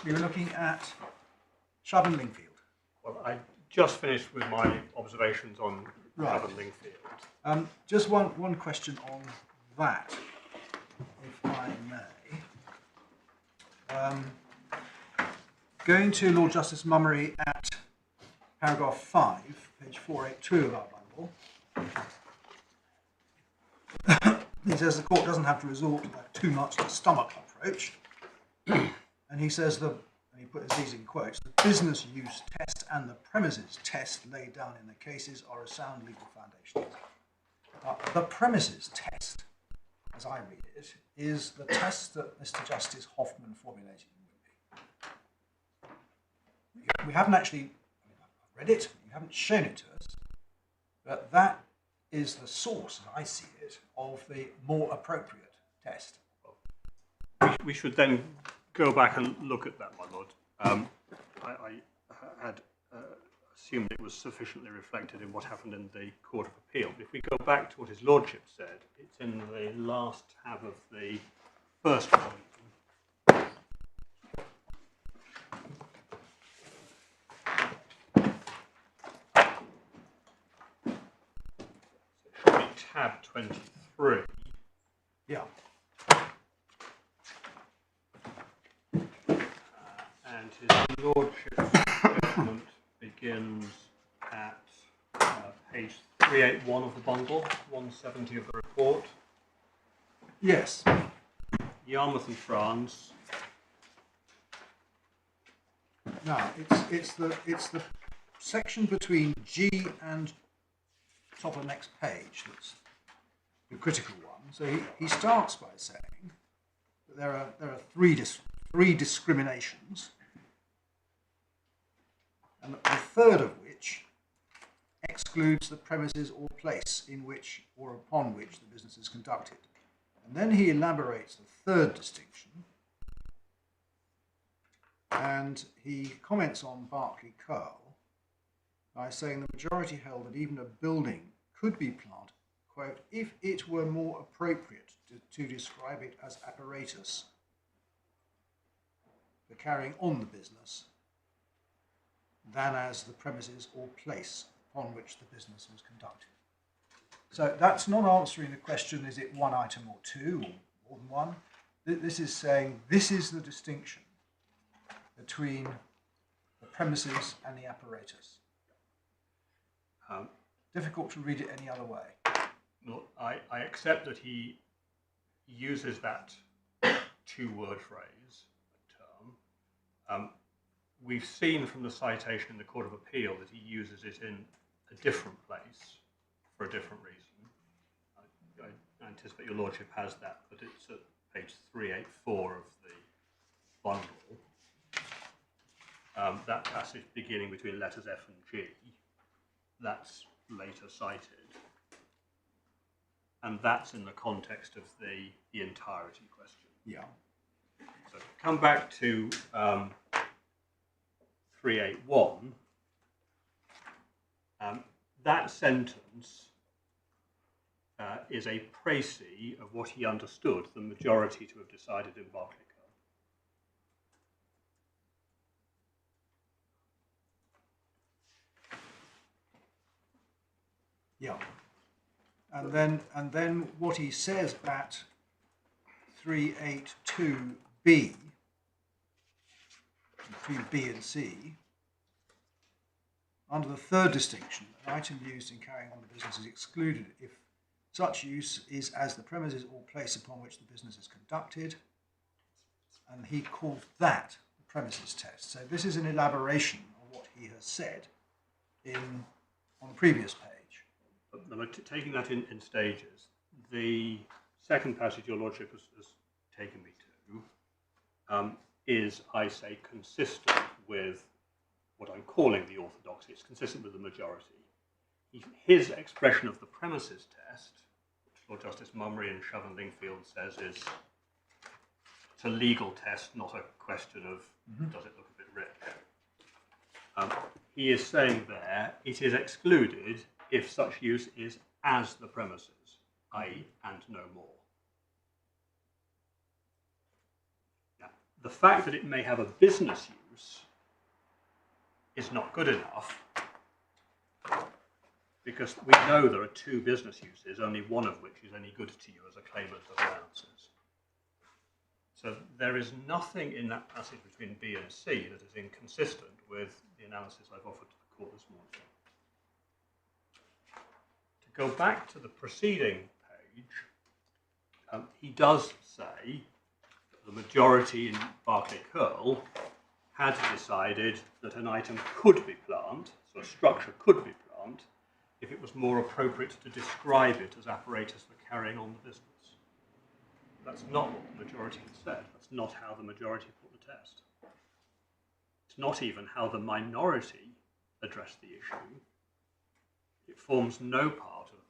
We were looking at Shove and Lingfield. Well, I just finished with my observations on Right. Shove and Lingfield. Just one question on that, if I may. Going to Lord Justice Mummery at paragraph 5, page 482 of our bundle. He says the court doesn't have to resort too much to stomach approach. And he says, and he puts these in quotes, the business use test and the premises test laid down in the cases are a sound legal foundation. The premises test, as I read it, is the test that Mr. Justice Hoffman formulated in Whipple. We haven't actually, I've read it, you haven't shown it to us, but that is the source, as I see it, of the more appropriate test. We should then go back and look at that, my lord. I had assumed it was sufficiently reflected in what happened in the Court of Appeal. If we go back to what his lordship said, it's in the last tab of the first volume. So it should be tab 23. Yeah. And his lordship's judgment begins at page 381 of the bundle, 170 of the report. Yes. Yarmouth and France. Now it's the section between G and top of the next page that's the critical one. So he starts by saying that there are three discriminations, and the third of which excludes the premises or place in which or upon which the business is conducted. And then he elaborates the third distinction, and he comments on Berkeley Curl by saying the majority held that even a building could be planted, quote, if it were more appropriate to describe it as apparatus for carrying on the business than as the premises or place upon which the business was conducted. So that's not answering the question, is it one item or two or more than one? This is saying this is the distinction between the premises and the apparatus. Difficult to read it any other way. No, I accept that he uses that two-word phrase, term. We've seen from the citation in the Court of Appeal that he uses it in a different place for a different reason. I anticipate your lordship has that, but it's at page 384 of the bundle. That passage beginning between letters F and G, that's later cited. And that's in the context of the entirety question. Yeah. So come back to 381. That sentence is a précis of what he understood the majority to have decided in Berkeley Curl. Yeah. And then what he says at 382B, between B and C, under the third distinction, an item used in carrying on the business is excluded if such use is as the premises or place upon which the business is conducted, and he called that the premises test. So this is an elaboration of what he has said on the previous page. But taking that in stages, the second passage your lordship has taken me to is, I say, consistent with what I'm calling the orthodoxy. It's consistent with the majority. His expression of the premises test, which Lord Justice Mummery and Shove and Lingfield says it's a legal test, not a question of does it look a bit rich. He is saying there it is excluded if such use is as the premises, i.e. and no more. Now, The fact that it may have a business use is not good enough, because we know there are two business uses, only one of which is any good to you as a claimant of allowances. So there is nothing in that passage between B and C that is inconsistent with the analysis I've offered to the court this morning. To go back to the preceding page, he does say that the majority in Barclay Curl had decided that an item could be plant, so a structure could be plant, if it was more appropriate to describe it as apparatus for carrying on the business. That's not what the majority has said. That's not how the majority put the test. It's not even how the minority addressed the issue. It forms no part of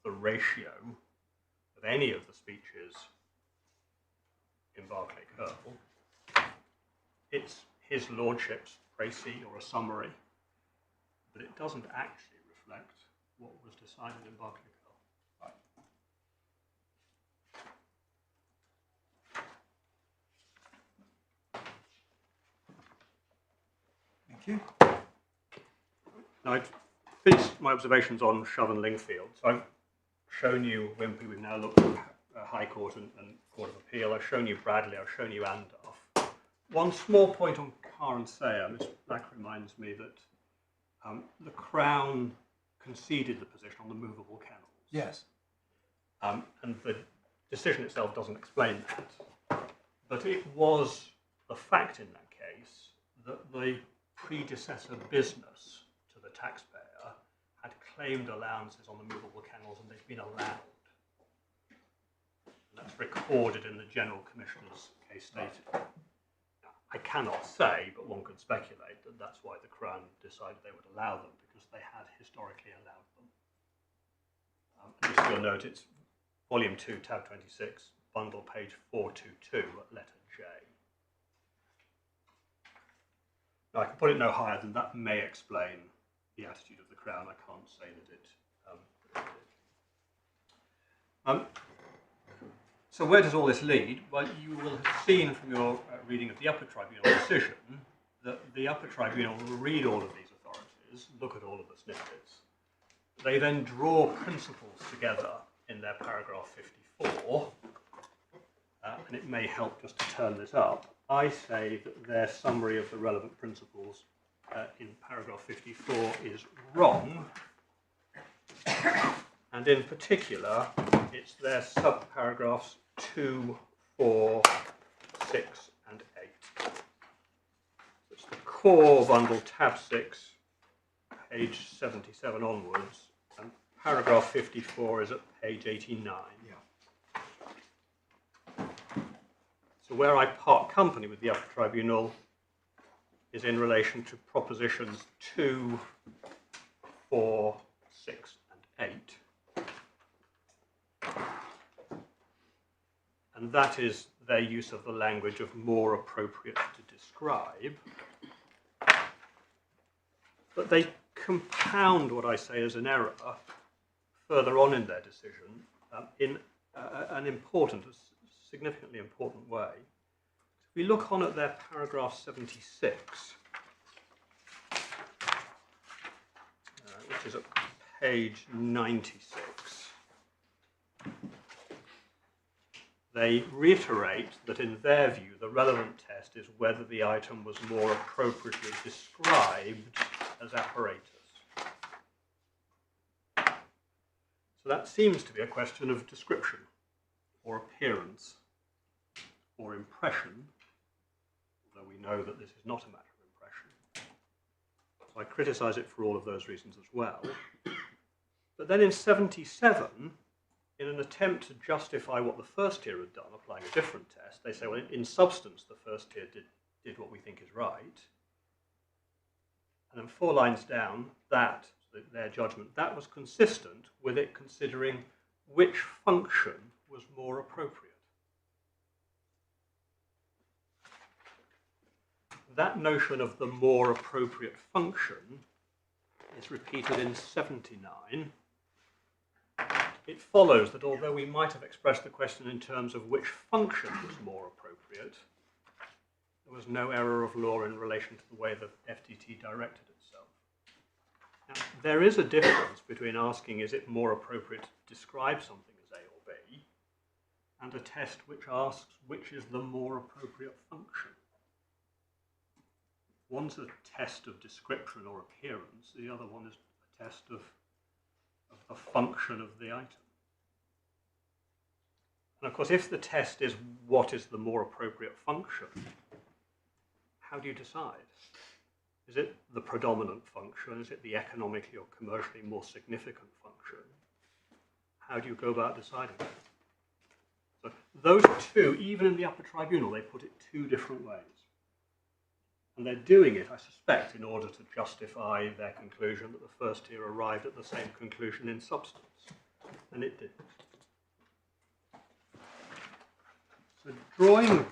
the ratio of any of the speeches in Barclay Curl. It's his lordship's précis or a summary, but it doesn't actually reflect what was decided in Barclay Curl. Thank you. Now, I've finished my observations on Shove and Lingfield. So I've shown you Wimpey, we've now looked at High Court and Court of Appeal. I've shown you Bradley, I've shown you Andolph. One small point on Carr and Sayer. Ms. Black reminds me that the Crown conceded the position on the movable kennels. Yes. And the decision itself doesn't explain that. But it was a fact in that case that the predecessor business to the taxpayer had claimed allowances on the movable kennels and they'd been allowed. And that's recorded in the General Commissioner's case stated. I cannot say, but one could speculate that that's why the Crown decided they would allow them, because they had historically allowed them. Just for your note, it's Volume 2, Tab 26, Bundle page 422, letter J. Now, I can put it no higher than that may explain the attitude of the Crown. I can't say that it did. So where does all this lead? Well, you will have seen from your reading of the Upper Tribunal decision that the Upper Tribunal will read all of these authorities, look at all of the snippets. They then draw principles together in their paragraph 54, and it may help just to turn this up. I say that their summary of the relevant principles in paragraph 54 is wrong, and in particular, it's their subparagraphs 2, 4, 6, and 8. It's the core bundle, tab 6, page 77 onwards, and paragraph 54 is at page 89. Yeah. So where I part company with the Upper Tribunal is in relation to propositions 2, 4, 6, and 8. And that is their use of the language of more appropriate to describe. But they compound what I say as an error further on in their decision in an important, significantly important way. If we look on at their paragraph 76, which is at page 96, they reiterate that in their view the relevant test is whether the item was more appropriately described as apparatus. So that seems to be a question of description, or appearance, or impression, although we know that this is not a matter of impression. So I criticise it for all of those reasons as well. But then in 77, in an attempt to justify what the first tier had done, applying a different test, they say, well, in substance, the first tier did what we think is right. And then 4 lines down, their judgment, that was consistent with it considering which function was more appropriate. That notion of the more appropriate function is repeated in 79, it follows that although we might have expressed the question in terms of which function was more appropriate, there was no error of law in relation to the way the FTT directed itself. Now, there is a difference between asking is it more appropriate to describe something as A or B, and a test which asks which is the more appropriate function. One's a test of description or appearance, the other one is a test of the function of the item. And of course, if the test is what is the more appropriate function, how do you decide? Is it the predominant function? Is it the economically or commercially more significant function? How do you go about deciding that? So those two, even in the upper tribunal, they put it two different ways. And they're doing it, I suspect, in order to justify their conclusion that the first tier arrived at the same conclusion in substance. And it didn't. So drawing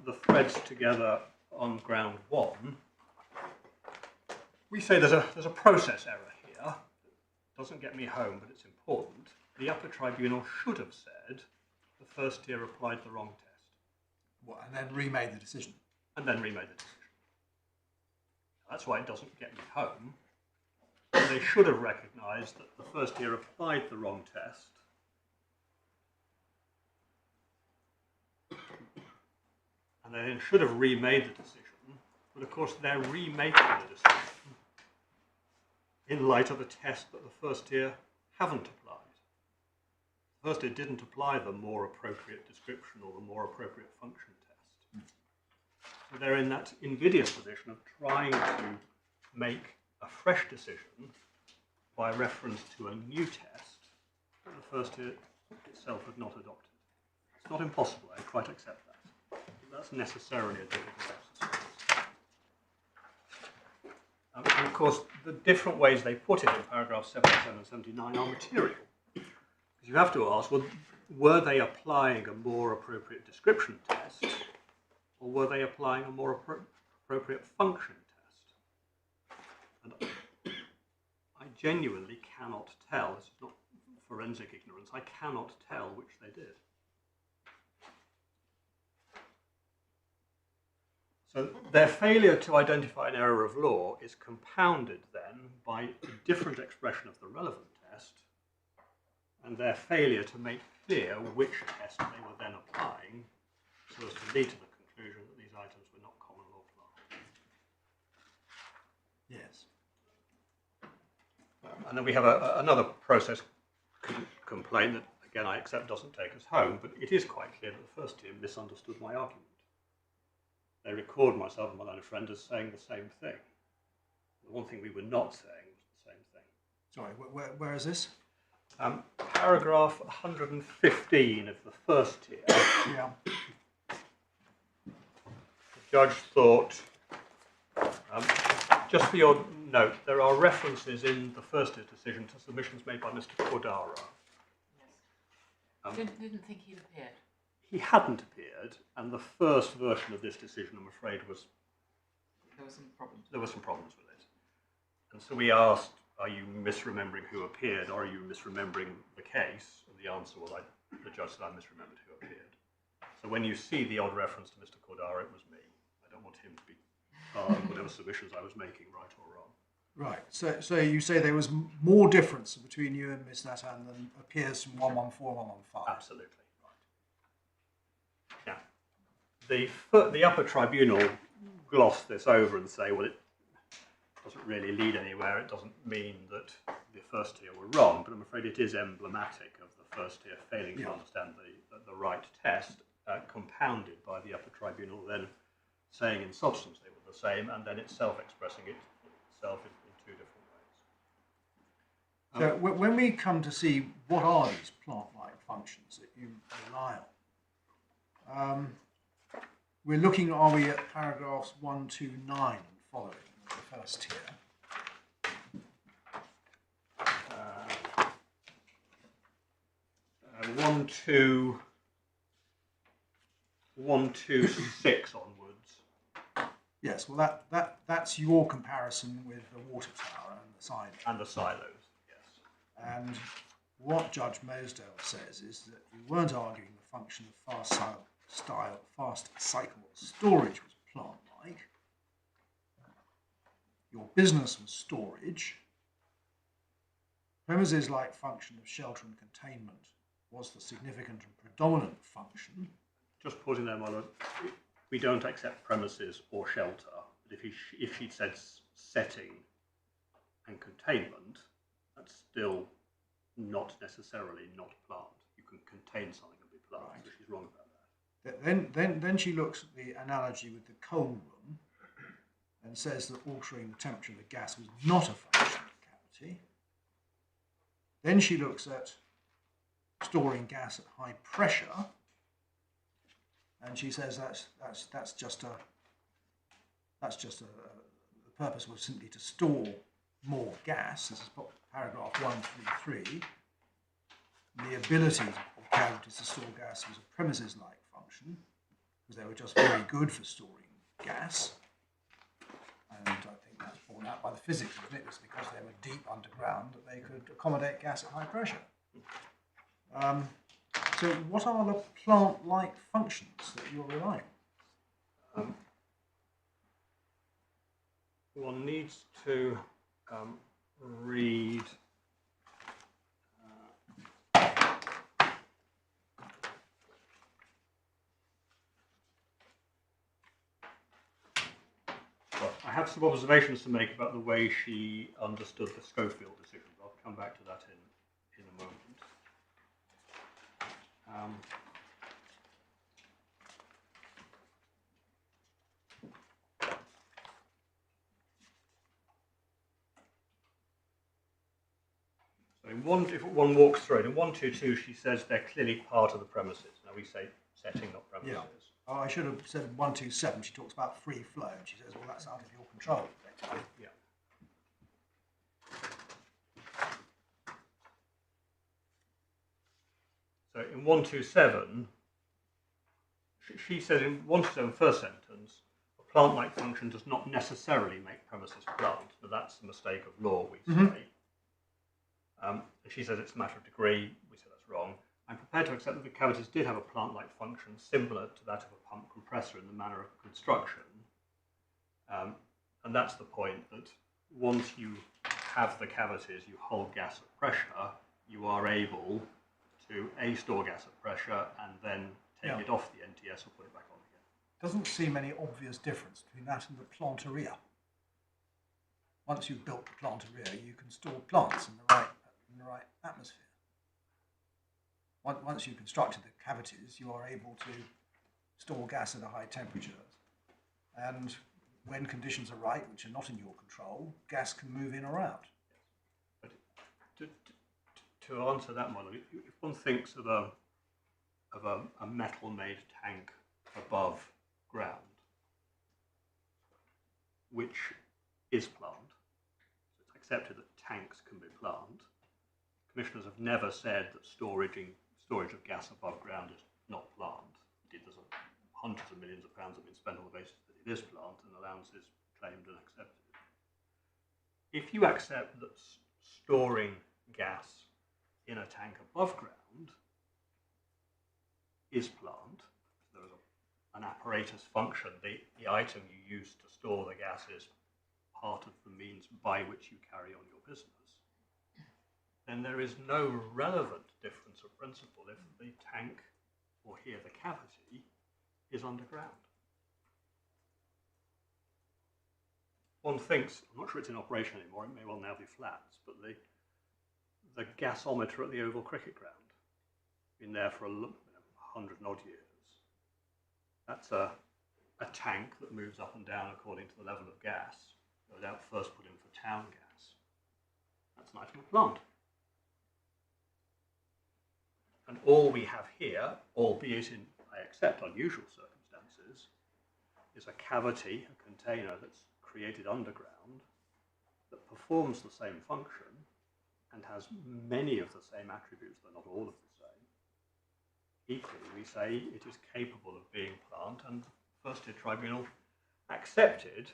the threads together on ground one, we say there's a process error here. It doesn't get me home, but it's important. The upper tribunal should have said the first tier applied the wrong test. What, and then remade the decision? And then remade the decision. That's why it doesn't get me home. And they should have recognised that the first tier applied the wrong test. And they then should have remade the decision. But of course, they're remaking the decision in light of a test that the first tier haven't applied. The first tier didn't apply the more appropriate description or the more appropriate function test. So they're in that invidious position of trying to make a fresh decision by reference to a new test that the first tier itself had not adopted. It's not impossible, I quite accept that. But that's necessarily a difficult exercise. And of course, the different ways they put it in paragraphs 77 and 79 are material. Because you have to ask, well, were they applying a more appropriate description test, or were they applying a more appropriate function test? And I genuinely cannot tell, this is not forensic ignorance, I cannot tell which they did. So their failure to identify an error of law is compounded then by a different expression of the relevant test and their failure to make clear which test they were then applying so as to lead to the conclusion that these items were not common law plant. Yes. And then we have another process complaint that, again, I accept doesn't take us home, but it is quite clear that the first team misunderstood my argument. They record myself and my learned friend as saying the same thing. The one thing we were not saying was the same thing. Sorry, where is this? Paragraph 115 of the first tier. Yeah. The judge thought, just for your note, there are references in the first tier decision to submissions made by Mr. Cordara. Yes. Didn't think he'd appeared. He hadn't appeared, and the first version of this decision, I'm afraid, was... There were some problems. There were some problems with it. And so we asked, are you misremembering who appeared, or are you misremembering the case? And the answer was, the judge said, I misremembered who appeared. So when you see the odd reference to Mr. Cordara, it was me. I don't want him to be part of whatever submissions I was making, right or wrong. Right. So you say there was more difference between you and Ms. Natan than appears from 114 and 115? Absolutely. The upper tribunal glossed this over and say, well, it doesn't really lead anywhere. It doesn't mean that the first tier were wrong, but I'm afraid it is emblematic of the first tier failing to understand the right test, compounded by the upper tribunal then saying in substance they were the same, and then itself expressing itself in two different ways. So when we come to see what are these plant-like functions that you rely on, we're looking, are we, at paragraphs 1 to 9 and following the first tier? 1 to 6 onwards. Yes, well that's your comparison with the water tower and the silo. And the silos, yes. And what Judge Mosedale says is that you weren't arguing the function of fast cycle storage was plant-like. Your business was storage. Premises-like function of shelter and containment was the significant and predominant function. Just pausing there, my lord. We don't accept premises or shelter. But if she'd said setting and containment, that's still not necessarily not plant. You can contain something and be plant. Right. So she's wrong about that. Then she looks at the analogy with the coal room and says that altering the temperature of the gas was not a function of cavity. Then she looks at storing gas at high pressure, and she says that's just the purpose was simply to store more gas. This is paragraph 133. The ability of cavities to store gas was a premises-like function because they were just very good for storing gas. And I think that's borne out by the physics, isn't it? It's because they were deep underground that they could accommodate gas at high pressure. So what are the plant-like functions that you're relying on? One needs to read I have some observations to make about the way she understood the Schofield decision. I'll come back to that in a moment. So if one walks through it, in 122 she says they're clearly part of the premises. Now we say setting, not premises. Yeah. Oh, I should have said 127. She talks about free flow, and she says, well, that's out of your control. Yeah. So in 127, she said in 127 first sentence, a plant-like function does not necessarily make premises plant, but that's the mistake of law, we say. And she says it's a matter of degree, we say that's wrong. I'm prepared to accept that the cavities did have a plant-like function similar to that of a pump compressor in the manner of construction. And that's the point, that once you have the cavities, you hold gas at pressure, you are able to store gas at pressure and then take it off the NTS or put it back on again. Doesn't seem any obvious difference between that and the planteria. Once you've built the planteria, you can store plants in the right atmosphere. Once you've constructed the cavities, you are able to store gas at a high temperature. And when conditions are right, which are not in your control, gas can move in or out. But to answer that model, if one thinks of a metal-made tank above ground, which is plant, so it's accepted that tanks can be plant. Commissioners have never said that storage of gas above ground is not plant. Indeed, there's hundreds of millions of pounds have been spent on the basis that it is plant and allowances claimed and accepted. If you accept that storing gas in a tank above ground is plant, there is an apparatus function, the item you use to store the gas is part of the means by which you carry on your business, then there is no relevant difference of principle if the tank, or here the cavity, is underground. One thinks, I'm not sure it's in operation anymore, it may well now be flats, but the gasometer at the Oval Cricket Ground, been there for 100 and odd years. That's a tank that moves up and down according to the level of gas, no doubt first put in for town gas. That's an item of plant. And all we have here, albeit in, I accept, unusual circumstances, is a cavity, a container that's created underground that performs the same function and has many of the same attributes, though not all of the same. Equally, we say it is capable of being plant, and the First-tier Tribunal accepted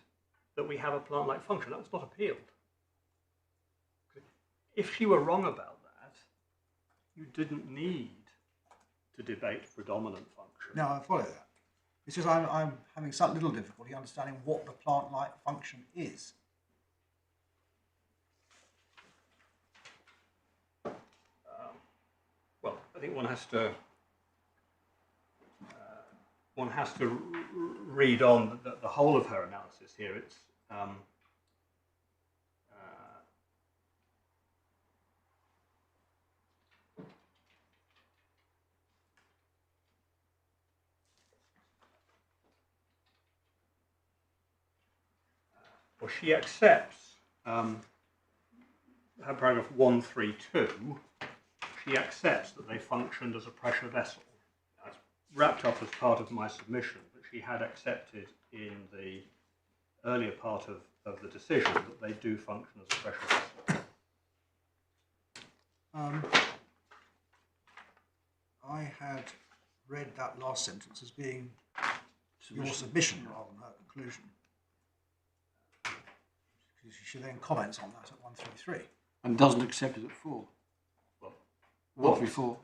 that we have a plant-like function. That was not appealed. If she were wrong about that, you didn't need to debate predominant function. No, I follow that. It's just I'm having some little difficulty understanding what the plant-like function is. Well, I think one has to read on the whole of her analysis here. It's well, she accepts her paragraph 132. She accepts that they functioned as a pressure vessel. That's wrapped up as part of my submission, but she had accepted in the earlier part of the decision that they do function as a pressure vessel. I had read that last sentence as being your submission rather than her conclusion. She then comments on that at 133. And doesn't accept it at 4. Well, 134.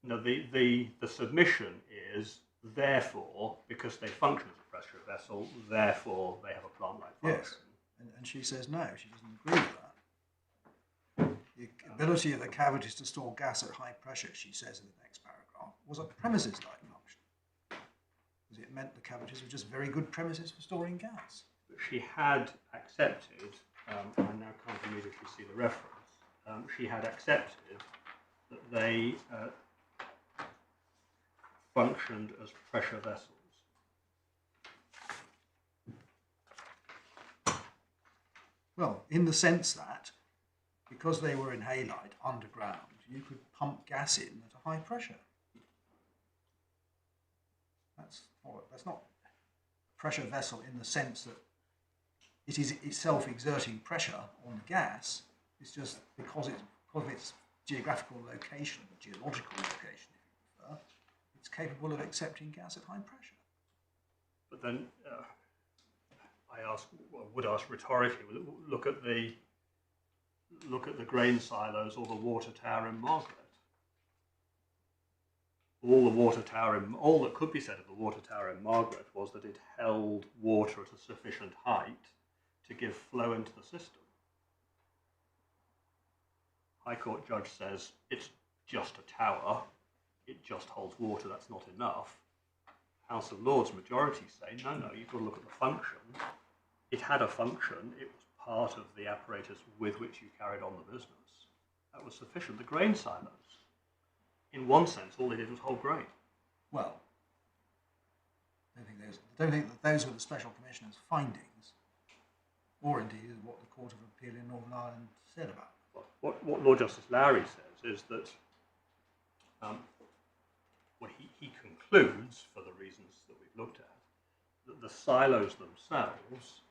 No, the submission is, therefore, because they function as a pressure vessel, therefore they have a plant-like function. Yes, and she says no, she doesn't agree with that. The ability of the cavities to store gas at high pressure, she says in the next paragraph, was a premises-like function. Because it meant the cavities were just very good premises for storing gas. But she had accepted, I now can't immediately see the reference, she had accepted that they functioned as pressure vessels. Well, in the sense that, because they were in halide, underground, you could pump gas in at a high pressure. That's not a pressure vessel in the sense that it is itself exerting pressure on the gas. It's just because of its geographical location, geological location, if you prefer, it's capable of accepting gas at high pressure. But then I would ask rhetorically, look at the grain silos or the water tower in Margaret. All that could be said of the water tower in Margaret was that it held water at a sufficient height to give flow into the system. High Court judge says it's just a tower, it just holds water, that's not enough. House of Lords majority say, no, you've got to look at the function. It had a function, it was part of the apparatus with which you carried on the business. That was sufficient. The grain silos, in one sense, all they did was hold grain. Well, I don't think that those were the Special Commissioner's findings, or indeed what the Court of Appeal in Northern Ireland said about it. What Lord Justice Lowry says is that he concludes, for the reasons that we've looked at, that the silos themselves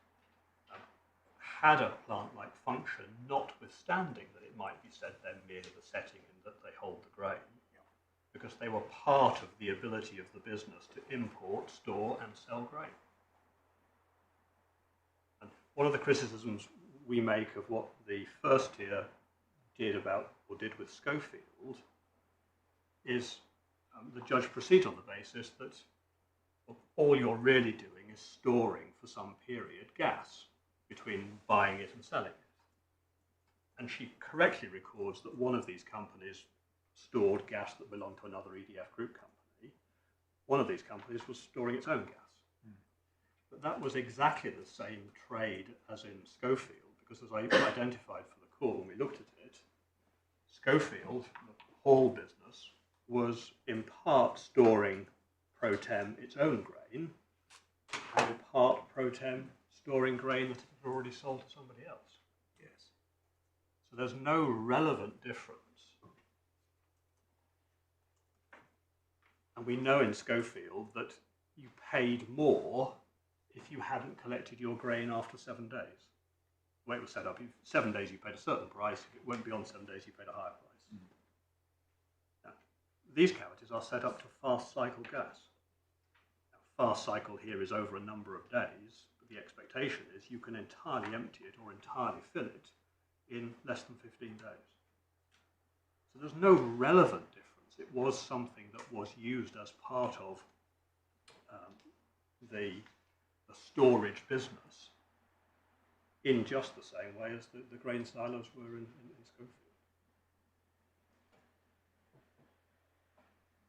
had a plant-like function, notwithstanding that it might be said they're merely the setting in that they hold the grain, because they were part of the ability of the business to import, store and sell grain. And one of the criticisms we make of what the first tier did with Schofield is the judge proceeds on the basis that all you're really doing is storing for some period gas between buying it and selling it. And she correctly records that one of these companies stored gas that belonged to another EDF Group company. One of these companies was storing its own gas. But that was exactly the same trade as in Schofield, because as I identified for the court when we looked at it, Schofield, the Hall business, was in part storing pro tem its own grain, and in part pro tem storing grain that it had already sold to somebody else. Yes. So there's no relevant difference. And we know in Schofield that you paid more if you hadn't collected your grain after 7 days. The way it was set up, 7 days you paid a certain price, if it went beyond 7 days you paid a higher price. Now, these cavities are set up to fast cycle gas. Now, fast cycle here is over a number of days, but the expectation is you can entirely empty it or entirely fill it in less than 15 days. So there's no relevant difference. It was something that was used as part of the storage business in just the same way as the grain silos were in Schofield.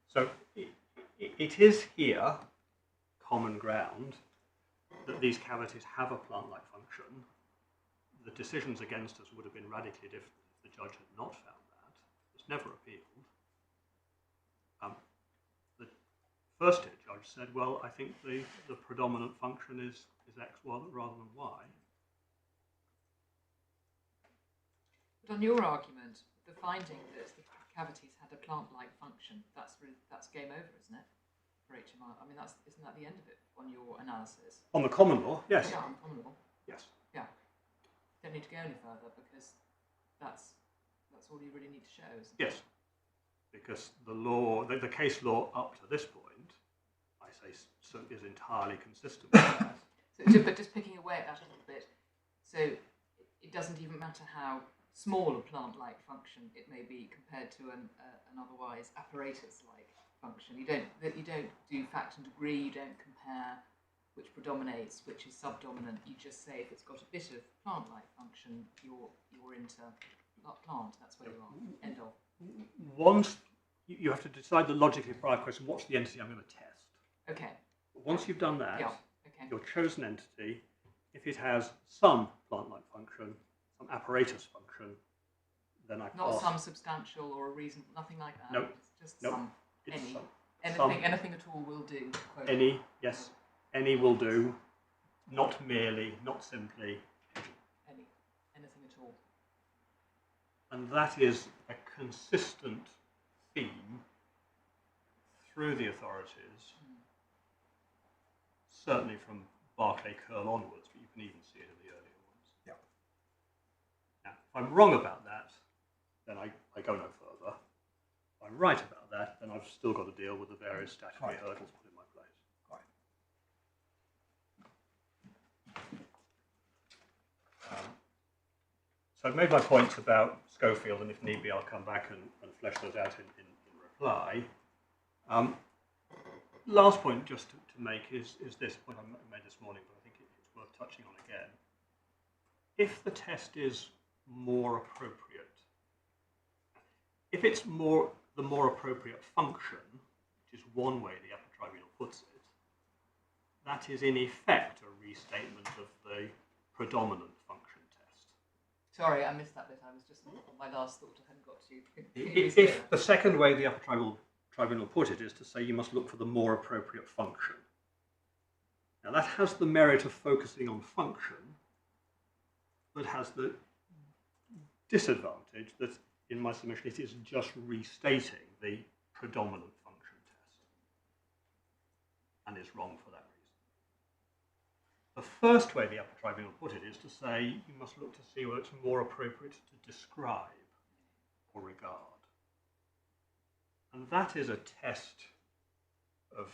So it is here common ground that these cavities have a plant-like function. The decisions against us would have been radically different if the judge had not found that. It's never appealed. The first-tier judge said, well, I think the predominant function is X rather than Y. But on your argument, the finding that the cavities had a plant-like function, that's game over, isn't it? For HMR, I mean, isn't that the end of it on your analysis? On the common law, yes. Yeah, on common law. Yes. Yeah. Don't need to go any further because that's all you really need to show, isn't it? Yes. Because the law, the case law up to this point, I say, so is entirely consistent with that. But just picking away at that a little bit, so it doesn't even matter how small a plant-like function it may be compared to an otherwise apparatus-like function. You don't do fact and degree. You don't compare which predominates, which is subdominant. You just say if it's got a bit of plant-like function, you're into plant. That's where you are. End of. Once you have to decide the logically prior question, what's the entity I'm going to test? Okay. Once you've done that, Yeah. Okay. your chosen entity, if it has some plant-like function, some apparatus function, then I pass. Not some substantial or a reason, nothing like that. No. It's just No. some. It's Any. some. Anything at all will do. Quote. Any, yes, any will do. Not merely, not simply. Anything at all. And that is a consistent theme through the authorities, certainly from Barclay Curl onwards, but you can even see it in the earlier ones. Yeah. Now, if I'm wrong about that, then I go no further. If I'm right about that, then I've still got to deal with the various statutory hurdles put in my place. Right. So I've made my points about Schofield, and if need be, I'll come back and flesh those out in reply. Last point just to make is this point I made this morning, but I think it's worth touching on again. If the test is more appropriate, if it's the more appropriate function, which is one way the Appellate Tribunal puts it, that is in effect a restatement of the predominant function test. Sorry, I missed that bit. I was just my last thought. I hadn't got to. If the second way the Appellate Tribunal put it is to say you must look for the more appropriate function. Now that has the merit of focusing on function, but has the disadvantage that in my submission it is just restating the predominant function test, and is wrong for that reason. The first way the Appellate Tribunal put it is to say you must look to see whether it's more appropriate to describe or regard. And that is a test of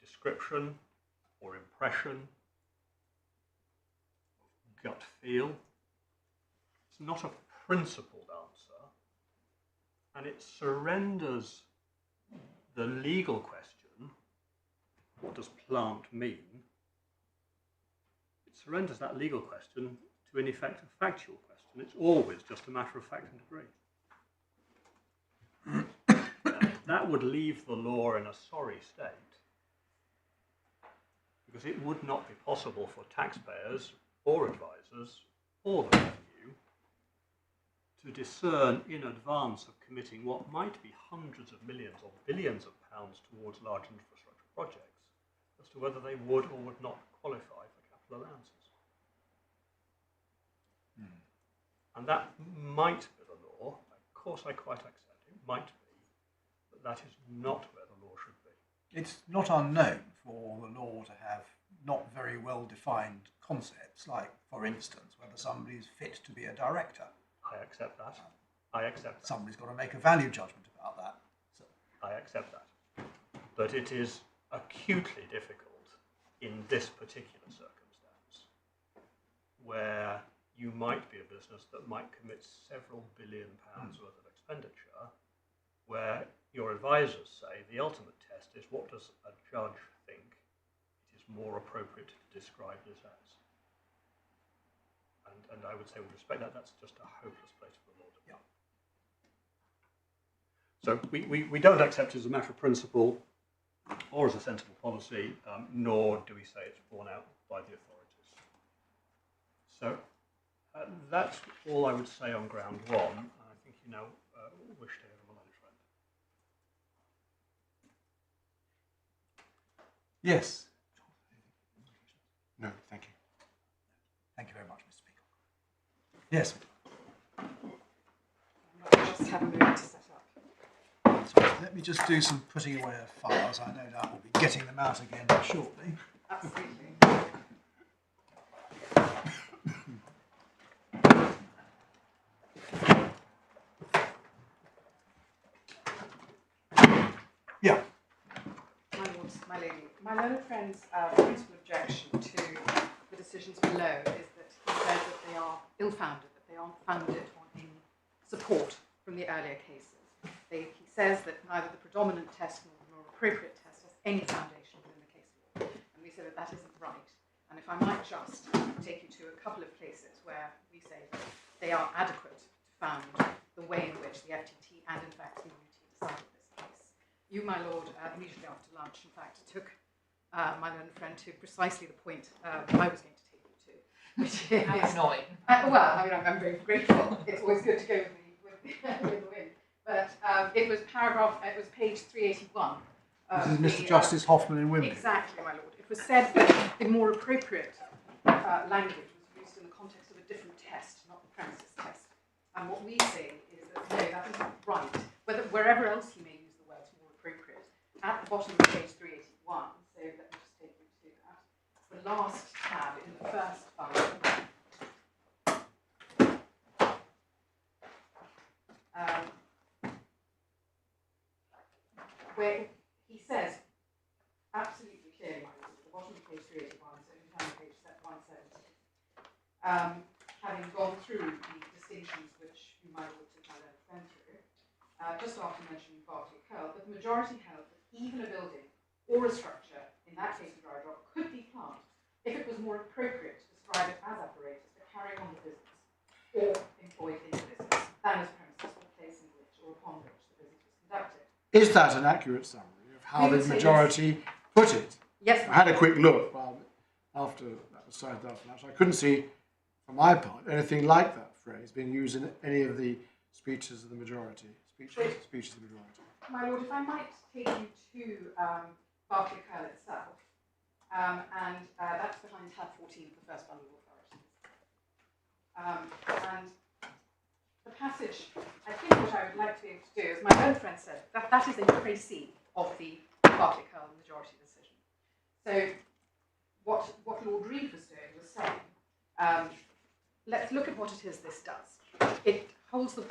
description or impression, of gut feel. It's not a principled answer, and it surrenders the legal question, what does plant mean? It surrenders that legal question to, in effect, a factual question. It's always just a matter of fact and degree. That would leave the law in a sorry state, because it would not be possible for taxpayers or advisors or the revenue to discern in advance of committing what might be hundreds of millions or billions of pounds towards large infrastructure projects as to whether they would or would not qualify for capital allowances. And that might be the law. Of course, I quite accept it, might be. That is not where the law should be. It's not unknown for the law to have not very well defined concepts, like, for instance, whether somebody's fit to be a director. I accept that. I accept that. Somebody's got to make a value judgment about that. So, I accept that. But it is acutely difficult in this particular circumstance, where you might be a business that might commit several billion pounds worth of expenditure, where your advisors say the ultimate test is what does a judge think it is more appropriate to describe this as. And I would say with respect that that's just a hopeless place for the law to be. So we don't accept it as a matter of principle or as a sensible policy, nor do we say it's borne out by the authorities. So that's all I would say on ground one. I think you now wish to hear from a learned friend. Yes. No, thank you. Thank you very much, Mr. Speaker. Yes. I just have a moment to set up. So let me just do some putting away of files. I no doubt will be getting them out again shortly. Absolutely. Yeah. My lord, my lady, my learned friend's principal objection to the decisions below is that he says that they are ill-founded, that they aren't founded on any support from the earlier cases. He says that neither the predominant test nor the more appropriate test has any foundation within the case law. And we say that that isn't right. And if I might just take you to a couple of places where we say that they are adequate to found the way in which the FTT and in fact the UT decided this case. You, my lord, immediately after lunch, in fact, took my learned friend to precisely the point I was going to take you to, which is... How annoying. Well, I mean, I'm very grateful. It's always good to go with the wind. But it was page 381. This is Mr. Justice Hoffman in Wimby. Exactly, my lord. It was said that the more appropriate language was used in the context of a different test, not the premises test. And what we say is that no, that isn't right. Wherever else he may use the words more appropriate, at the bottom of page 381, so let me just take you to that, the last tab in the first file. Where he says absolutely clearly, at the bottom of page 381, so if you turn to page 170, having gone through the distinctions which you might have took my learned friend through, just after mentioning Barclay Curl, but the majority held that even a building or a structure, in that case a dry dock, could be plant if it was more appropriate to describe it as apparatus for carrying on the business or employed in the business than as premises or place in which or upon which the business was conducted. Is that an accurate summary of how the majority put it? Yes. I had a quick look after that was signed after that. I couldn't see, for my part, anything like that phrase being used in any of the speeches of the majority. Speeches of the majority. My lord, if I might take you to Barclay Curl itself, and that's behind tab 14 of the first bundle of authorities. And the passage, I think what I would like to be able to do, as my own friend said, that is a précis of the Barclay Curl majority decision. So what Lord Reeve was doing was saying, let's look at what it is this does. It holds it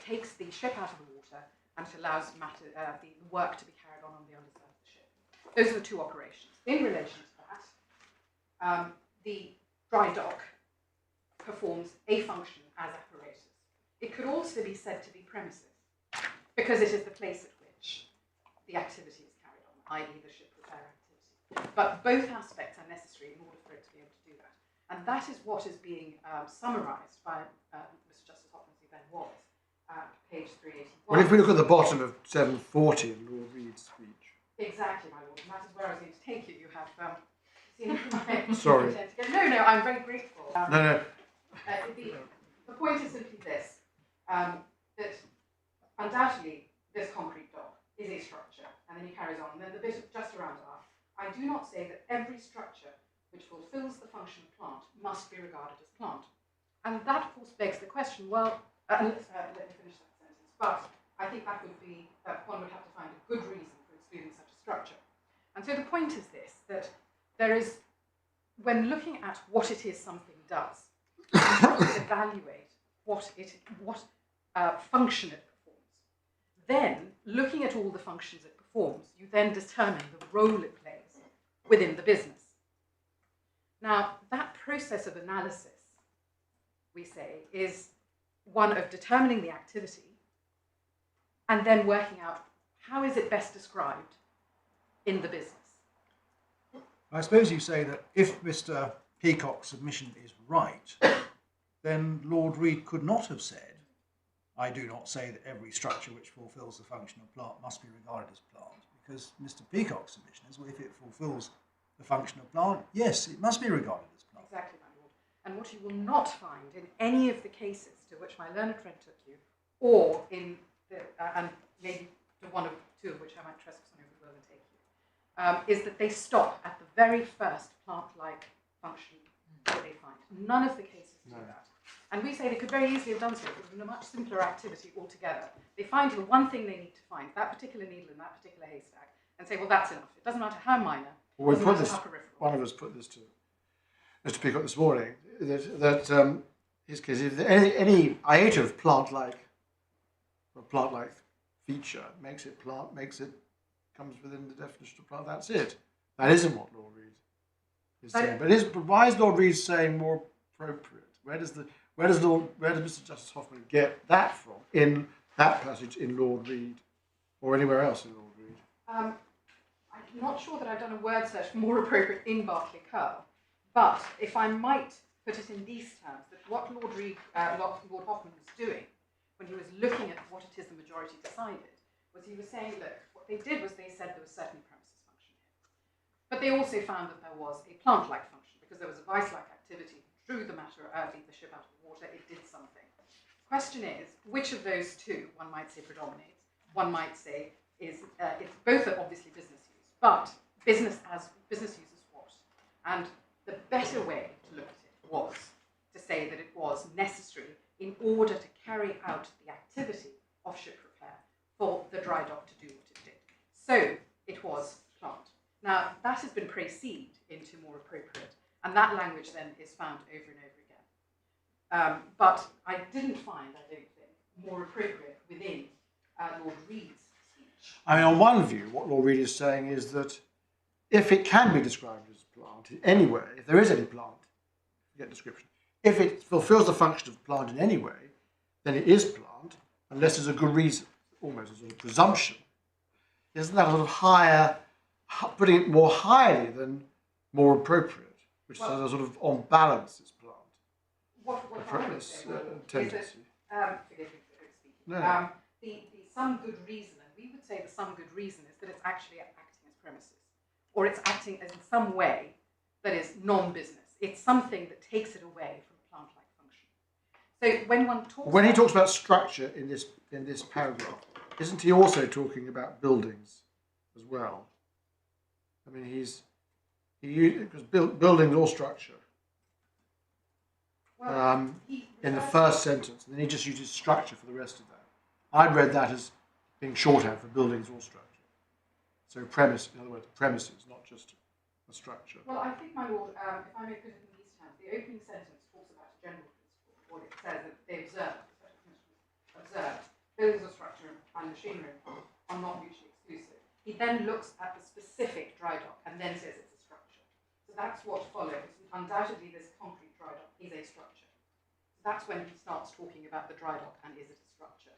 takes the ship out of the water and it allows the work to be carried on the underside of the ship. Those are the two operations. In relation to that, the dry dock performs a function as apparatus. It could also be said to be premises, because it is the place at which the activity is carried on, i.e. the ship repair activity. But both aspects are necessary in order for it to be able to do that. And that is what is being summarised by Mr. Justice Hoffman then was at page 381. Well, if we look at the bottom of 740 in Lord Reed's speech. Exactly, my lord, and that is where I was going to take you. You have seen my Sorry. No, I'm very grateful. No. The point is simply this, that undoubtedly this concrete dock is a structure, and then he carries on, and then the bit just around that, I do not say that every structure which fulfills the function of plant must be regarded as plant. And that, of course, begs the question, well, let me finish that sentence, but I think that would be, one would have to find a good reason for excluding such a structure. And so the point is this, that there is, when looking at what it is something does, you have to evaluate what function it performs. Then, looking at all the functions it performs, you then determine the role it plays within the business. Now, that process of analysis we say, is one of determining the activity and then working out how is it best described in the business. I suppose you say that if Mr. Peacock's submission is right, then Lord Reed could not have said, I do not say that every structure which fulfills the function of plant must be regarded as plant, because Mr. Peacock's submission is, well, if it fulfills the function of plant, yes, it must be regarded as plant. Exactly, my lord. And what you will not find in any of the cases to which my learned friend took you, or in the, and maybe to one or two of which I might trespass on over and take you, is that they stop at the very first plant-like function that they find. None of the cases do that. And we say they could very easily have done so, but it was a much simpler activity altogether. They find the one thing they need to find, that particular needle in that particular haystack, and say, well, that's enough. It doesn't matter how minor, Well, doesn't matter how peripheral. one of us put this to Mr. Peacock this morning, that his case, if any iota of plant-like feature makes it plant, comes within the definition of plant, that's it. That isn't what Lord Reed is saying. But why is Lord Reed saying more appropriate? Where does Mr. Justice Hoffman get that from in that passage in Lord Reed, or anywhere else in Lord Reed? I'm not sure that I've done a word search for more appropriate in Berkeley Curl, but if I might put it in these terms, that what Lord Hoffman was doing when he was looking at what it is the majority decided, was he was saying, look, what they did was they said there was certainly premises function here. But they also found that there was a plant-like function, because there was a vice-like activity, drew the matter, lead the ship out of the water, it did something. The question is, which of those two, one might say predominates, one might say is, it's both are obviously business use, but business use is what? And the better way to look at it was to say that it was necessary in order to carry out the activity of ship repair for the dry dock to do what it did. So it was plant. Now, that has been preceded into more appropriate, and that language then is found over and over again. But I didn't find, I don't think, more appropriate within Lord Reed's speech. I mean, on one view, what Lord Reed is saying is that if it can be described as plant in any way, if there is any plant, forget description, if it fulfills the function of plant in any way, then it is plant, unless there's a good reason, almost a sort of presumption. Isn't that a sort of higher, putting it more highly than more appropriate, which is a sort of on balance is plant? What I would say tendency. is that, forgive me for speaking, No. The some good reason, and we would say the some good reason is that it's actually acting as premises, or it's acting as in some way that is non-business. It's something that takes it away from a plant-like function. So when he talks about structure in this paragraph, isn't he also talking about buildings as well? I mean, because buildings or structure. Well, in the first sentence, and then he just uses structure for the rest of that. I'd read that as being shorthand for buildings or structure. So premise, in other words, premises, not just a structure. Well, I think, my lord, if I may put it in these terms, the opening sentence talks about a general principle, what it says that they observe buildings or structure and machinery are not mutually exclusive. He then looks at the specific dry dock and then says it's a structure. So that's what follows. Undoubtedly, this concrete dry dock is a structure. So that's when he starts talking about the dry dock and is it a structure.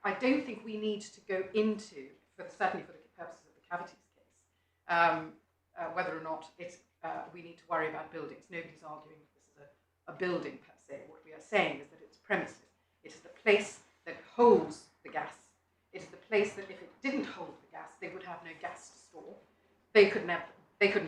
I don't think we need to go into, certainly for the purposes of the cavities case, whether or not we need to worry about buildings. Nobody's arguing that this is a building per se. What we are saying is that it's premises. It is the place that holds the gas. It is the place that if it didn't hold the gas, they would have no gas to store. They couldn't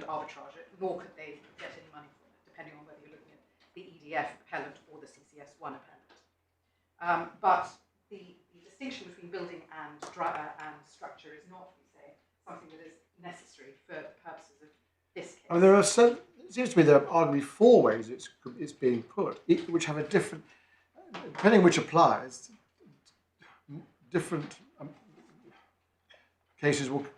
arbitrage it, nor could they get any money from it, depending on whether you're looking at the EDF appellant or the CCS1 appellant. But the distinction between building and structure is not, we say, something that is necessary for purposes of this case. I mean, it seems to me there are arguably four ways it's being put, which have a different, depending which applies, different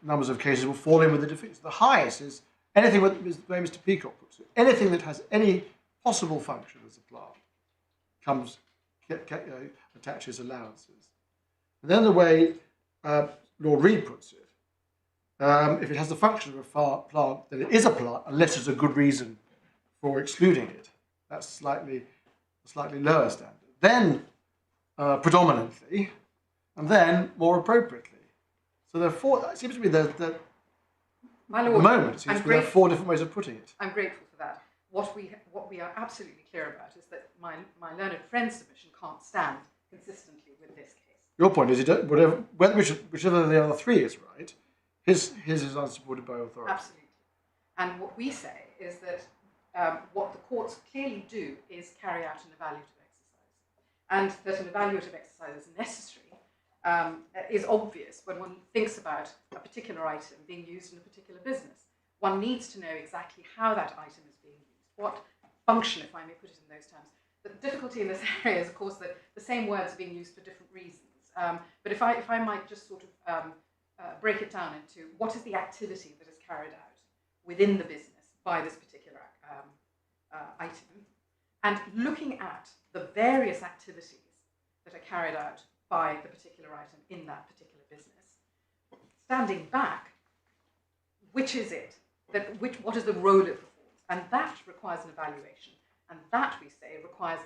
numbers of cases will fall in with the difference. The highest is anything with the way Mr. Peacock puts it, anything that has any possible function as a plant attaches allowances. And then the way Lord Reed puts it, if it has the function of a plant, then it is a plant unless there's a good reason for excluding it. That's slightly a slightly lower standard, then predominantly, and then more appropriately. So there are four. It seems to me that My at the Lord, moment it seems I'm to me there are grateful. four different ways of putting it. I'm grateful for that. What we are absolutely clear about is that my learned friend's submission can't stand consistently with this case. Your point is, whichever of the other three is right, his is unsupported by authority. Absolutely. And what we say is that what the courts clearly do is carry out an evaluative exercise, and that an evaluative exercise is necessary is obvious when one thinks about a particular item being used in a particular business. One needs to know exactly how that item is being used, what function, if I may put it in those terms. The difficulty in this area is, of course, that the same words are being used for different reasons. But if I might just sort of break it down into what is the activity that is carried out within the business by this particular item, and looking at the various activities that are carried out by the particular item in that particular business, standing back, which is it? What is the role it performs? And that requires an evaluation. And that, we say, requires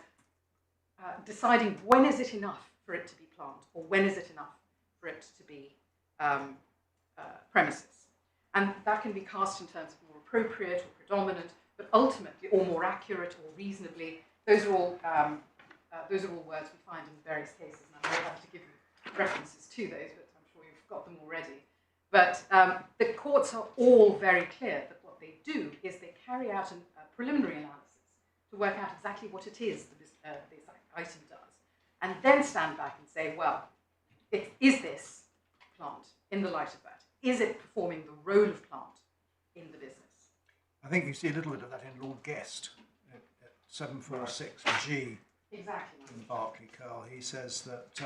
deciding when is it enough for it to be plant, or when is it enough for it to be premises. And that can be cast in terms of more appropriate or predominant, but ultimately, or more accurate or reasonably. Those are all words we find in various cases, and I'm very happy to give you references to those, but I'm sure you've got them already. But the courts are all very clear that what they do is they carry out a preliminary analysis to work out exactly what it is that this item does, and then stand back and say, well, is this plant in the light of that? Is it performing the role of plant in the business? I think you see a little bit of that in Lord Guest at 746G Exactly. in Berkeley Curl. He says that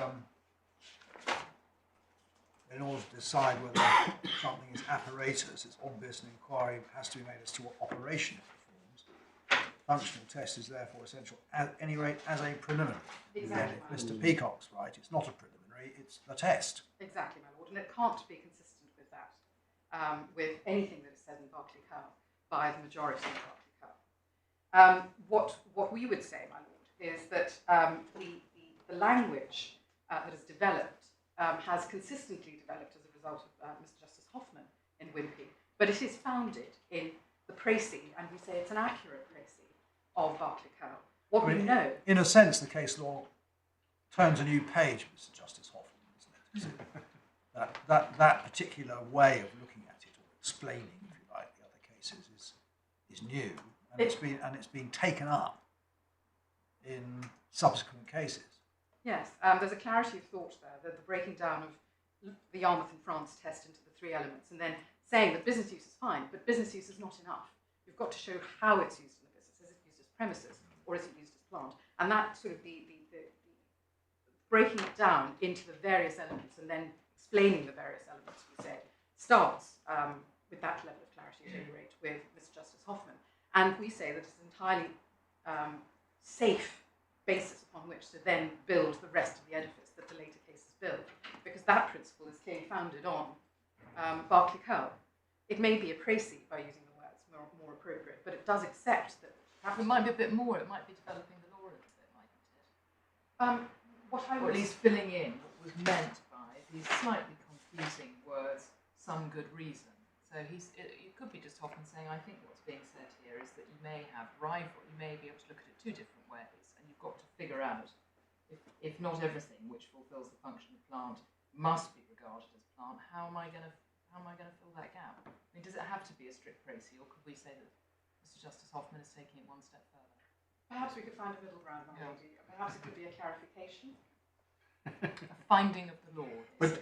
in order to decide whether something is apparatus, it's obvious an inquiry has to be made as to what operation it performs. Functional test is therefore essential, at any rate, as a preliminary. Exactly. And if Mr. Peacock's right, it's not a preliminary, it's the test. Exactly, my lord, and it can't be consistent with that, with anything that is said in Berkeley Curl by the majority of Berkeley Curl. What we would say, my lord, is that the language that has developed has consistently developed as a result of Mr. Justice Hoffman in Wimpy, but it is founded in the précis, and we say it's an accurate précis of Berkeley Curl. What we know, In a sense, the case law turns a new page, Mr. Justice Hoffman, isn't it? That particular way of looking at it, or explaining, if you like, the other cases is new, and it's been taken up in subsequent cases. yes, there's a clarity of thought there, the breaking down of the Yarmouth and France test into the three elements, and then saying that business use is fine, but business use is not enough. You've got to show how it's used in the business. Is it used as premises, or is it used as plant? And that sort of the breaking it down into the various elements and then explaining the various elements, we say, starts with that level of clarity, at any rate, with Mr. Justice Hoffman. And we say that it's an entirely safe basis upon which to then build the rest of the edifice that the later cases build, because that principle is clearly founded on Berkeley Curl. It may be a précis, by using the words more appropriate, but it does accept that. It might be a bit more, it might be developing the law a little bit, mightn't it? What I Or would at least filling in what was meant by these slightly confusing words, some good reason. So it could be just Hoffman saying, I think what's being said here is that you may have rival, you may be able to look at it two different ways, and you've got to figure out if not everything which fulfills the function of plant must be regarded as plant, how am I going to fill that gap? I mean, does it have to be a strict précis, or could we say that Mr. Justice Hoffman is taking it one step further? Perhaps we could find a middle ground, my lady. Perhaps it could be a clarification. A finding of the law. But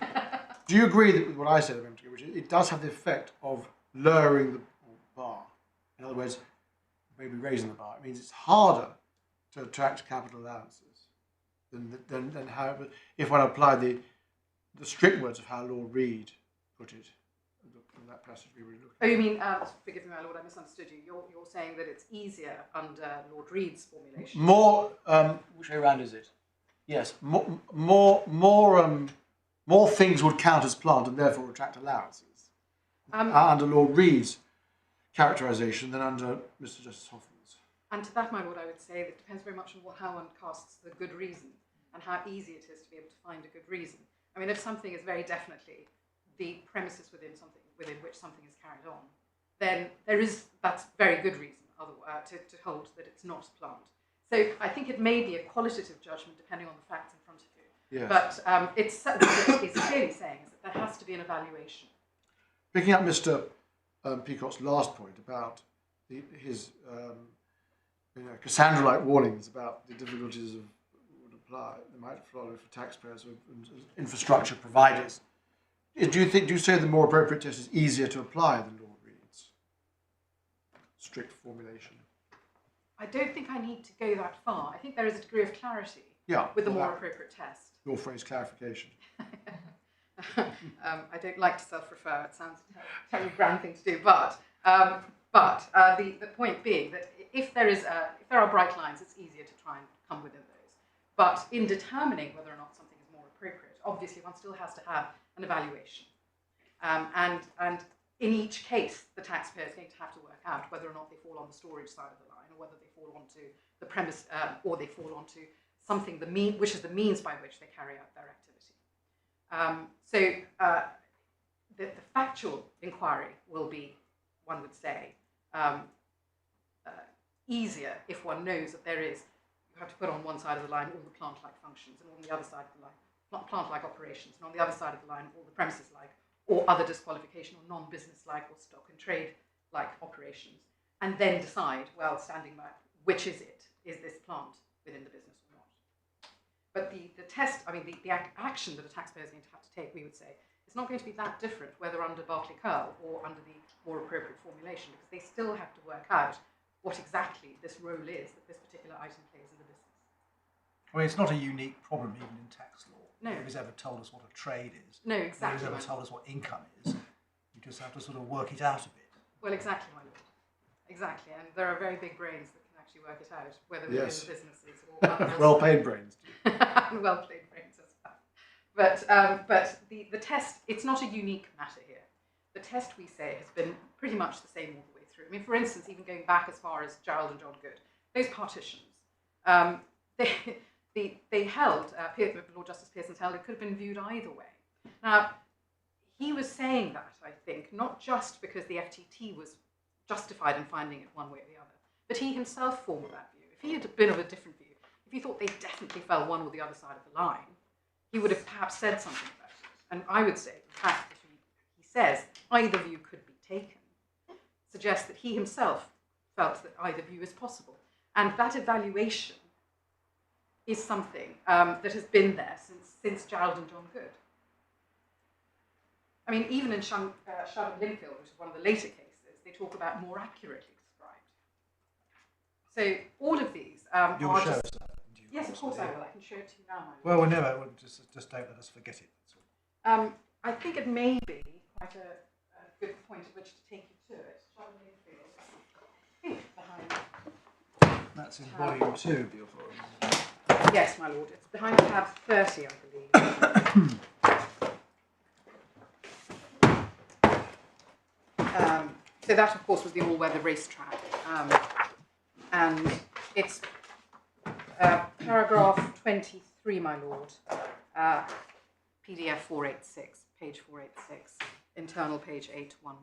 do you agree with what I said a moment ago, which it does have the effect of lowering the bar? In other words, maybe raising the bar. It means it's harder to attract capital allowances than how it would, if one applied the strict words of how Lord Reed put it in that passage we were looking at. Oh, you mean, forgive me, my lord, I misunderstood you. You're saying that it's easier under Lord Reed's formulation. More, which way around is it? Yes, more things would count as plant and therefore attract allowances under Lord Reed's characterisation than under Mr. Justice Hoffman's. And to that, my lord, I would say that it depends very much on how one casts the good reason and how easy it is to be able to find a good reason. I mean, if something is very definitely the premises within which something is carried on, then that's very good reason to hold that it's not a plant. So I think it may be a qualitative judgment depending on the facts in front of you. Yes. But what it's clearly saying is that there has to be an evaluation. Picking up Mr. Peacock's last point about his Cassandra-like warnings about the difficulties that might follow for taxpayers and infrastructure providers. Do you say the more appropriate test is easier to apply than Lord Reed's strict formulation? I don't think I need to go that far. I think there is a degree of clarity with the more appropriate test. Your phrase clarification. I don't like to self-refer. It sounds a terribly grand thing to do, but the point being that if there are bright lines, it's easier to try and come within those. But in determining whether or not something is more appropriate, obviously one still has to have an evaluation. And in each case, the taxpayer is going to have to work out whether or not they fall on the storage side of the line, or whether they fall onto the premise, or they fall onto something which is the means by which they carry out their activity. The factual inquiry will be, one would say, easier if one knows that you have to put on one side of the line all the plant-like functions, and on the other side of the line, plant-like operations, and on the other side of the line all the premises-like, or other disqualification, or non-business-like, or stock and trade-like operations, and then decide, well, standing back, which is it? Is this plant within the business or not? But the test, I mean, the action that a taxpayer is going to have to take, we would say, is not going to be that different whether under Berkeley Curl or under the more appropriate formulation, because they still have to work out what exactly this role is that this particular item plays in the business. I mean, it's not a unique problem even in tax law. No. Nobody's ever told us what a trade is. No, exactly. Nobody's ever told us what income is. You just have to sort of work it out a bit. Well, exactly, my lord. Exactly, and there are very big brains that can actually work it out, whether within the businesses or others. Well-paid brains. Well-paid brains as well. But the test, it's not a unique matter here. The test, we say, has been pretty much the same all the way through. I mean, for instance, even going back as far as Gerald and John Good, those partitions, they held, Lord Justice Pearson's held, it could have been viewed either way. Now, he was saying that, I think, not just because the FTT was justified in finding it one way or the other, but he himself formed that view. If he had been of a different view, if he thought they definitely fell one or the other side of the line, he would have perhaps said something about it. And I would say, in fact, that he says either view could be taken, suggests that he himself felt that either view is possible. And that evaluation is something that has been there since Gerald and John Good. I mean, even in Shum and Linfield, which is one of the later cases, they talk about more accurately described. So all of these You'll are show just... us that. Yes, of course I will. I can show it to you now. Well, we'll never. We'll just don't let us forget it. That's all. I think it may be quite a good point at which to take you to it. Shum and Linfield. Behind. That's in volume 2 of the authority. Yes, my lord. It's behind tab 30, I believe. So that, of course, was the all-weather racetrack. And it's paragraph 23, my lord, PDF 486, page 486, internal page 811.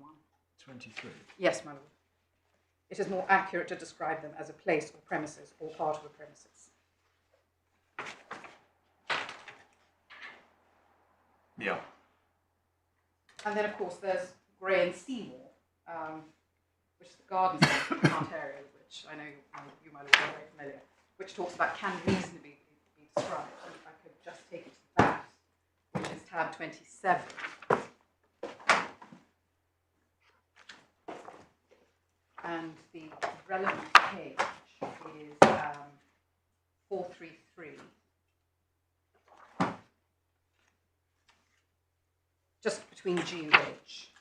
23. Yes, my lord. It is more accurate to describe them as a place or premises or part of a premises. Yeah. And then, of course, there's Gray and Seymour, which is the garden plant area, which I know you might be very familiar, which talks about can reasonably be described. And if I could just take you to that, which is tab 27. And the relevant page is 433. Just between G and H.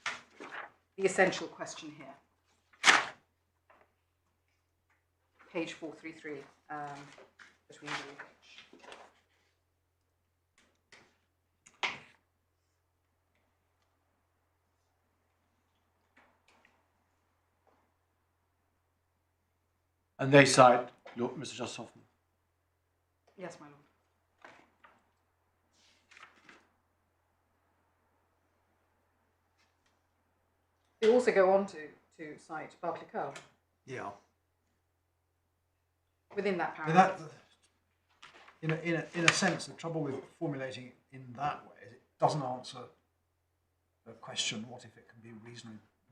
The essential question here. Page 433, between G and H. And they cite Mr. Justice Hoffman. Yes, my lord. They also go on to cite Berkeley Curl Yeah. within that But paragraph. in a sense, the trouble with formulating it in that way is it doesn't answer the question, what if it can be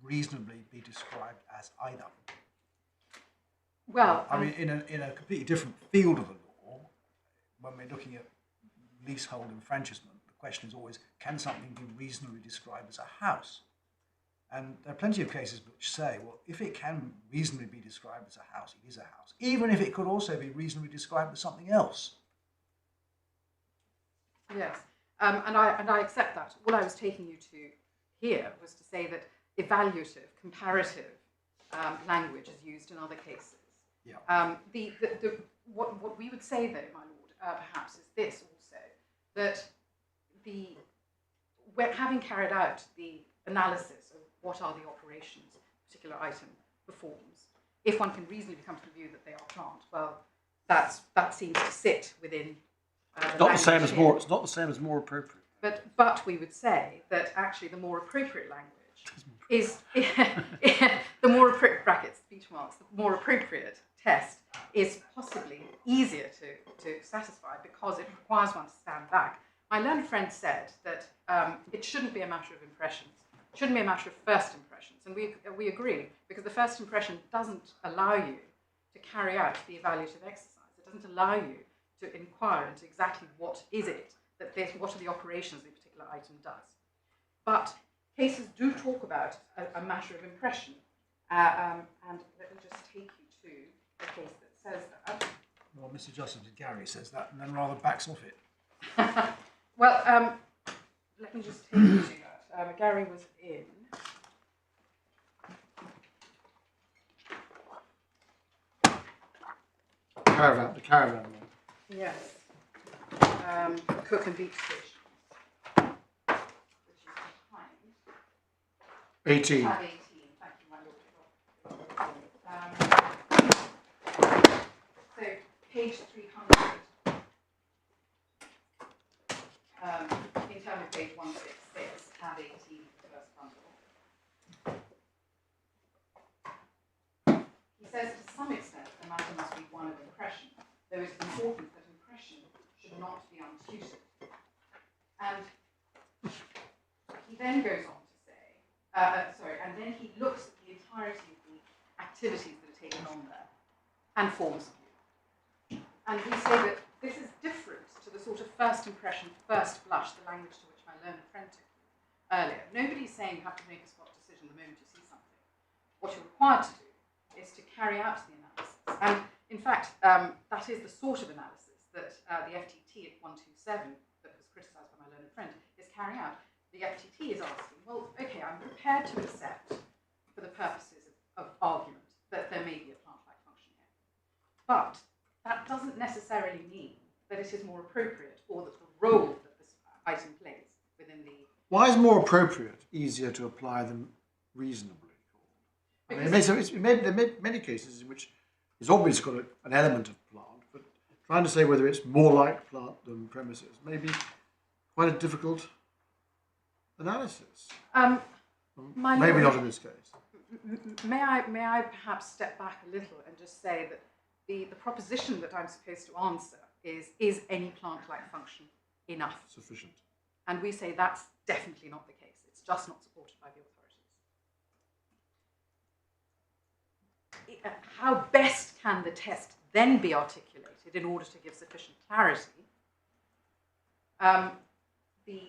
reasonably be described as either? Well, I mean, in a completely different field of the law, when we're looking at leasehold enfranchisement, the question is always, can something be reasonably described as a house? And there are plenty of cases which say, well, if it can reasonably be described as a house, it is a house, even if it could also be reasonably described as something else. yes, and I accept that. What I was taking you to here was to say that evaluative, comparative language is used in other cases. Yeah. What we would say, though, my lord, perhaps is this also, that having carried out the analysis of what are the operations a particular item performs, if one can reasonably come to the view that they are plant, well, that seems to sit within. It's not the same as more. It's not the same as more appropriate. But we would say that actually the more appropriate language is the more appropriate brackets, speech marks, the more appropriate test is possibly easier to satisfy because it requires one to stand back. My learned friend said that it shouldn't be a matter of impressions. It shouldn't be a matter of first impressions, and we agree, because the first impression doesn't allow you to carry out the evaluative exercise. It doesn't allow you to inquire into exactly what is it what are the operations the particular item does. But cases do talk about a matter of impression, and let me just take you to a case that says that. Well, Mr. Justice Gary says that and then rather backs off it. Well, let me just take you to that. Gary was in. The caravan one. Yes. Cook and Beach Station, which is behind. 18. Tab 18. Thank you, my lord. So, page 300. In terms of page 166, tab 18, the first bundle. He says to some extent the matter must be one of impression, though it's important that impression should not be untutored. And he then goes on to say, and then he looks at the entirety of the activities that are taken on there and forms a view. And we say that this is different to the sort of first impression, first blush, the language to which my learned friend took you earlier. Nobody's saying you have to make a spot decision the moment you see something. What you're required to do is to carry out the analysis. And in fact, that is the sort of analysis that the FTT at 127, that was criticised by my learned friend, is carrying out. The FTT is asking, well, okay, I'm prepared to accept, for the purposes of argument, that there may be a plant-like function here. But that doesn't necessarily mean that it is more appropriate or that the role that this item plays within the... Why is more appropriate easier to apply than reasonably? I mean, there may be many cases in which it's obviously got an element of plant, but trying to say whether it's more like plant than premises may be quite a difficult analysis. Maybe not in this case. May I perhaps step back a little and just say that the proposition that I'm supposed to answer is any plant-like function enough? Sufficient. And we say that's definitely not the case. It's just not supported by the authorities. How best can the test then be articulated in order to give sufficient clarity? The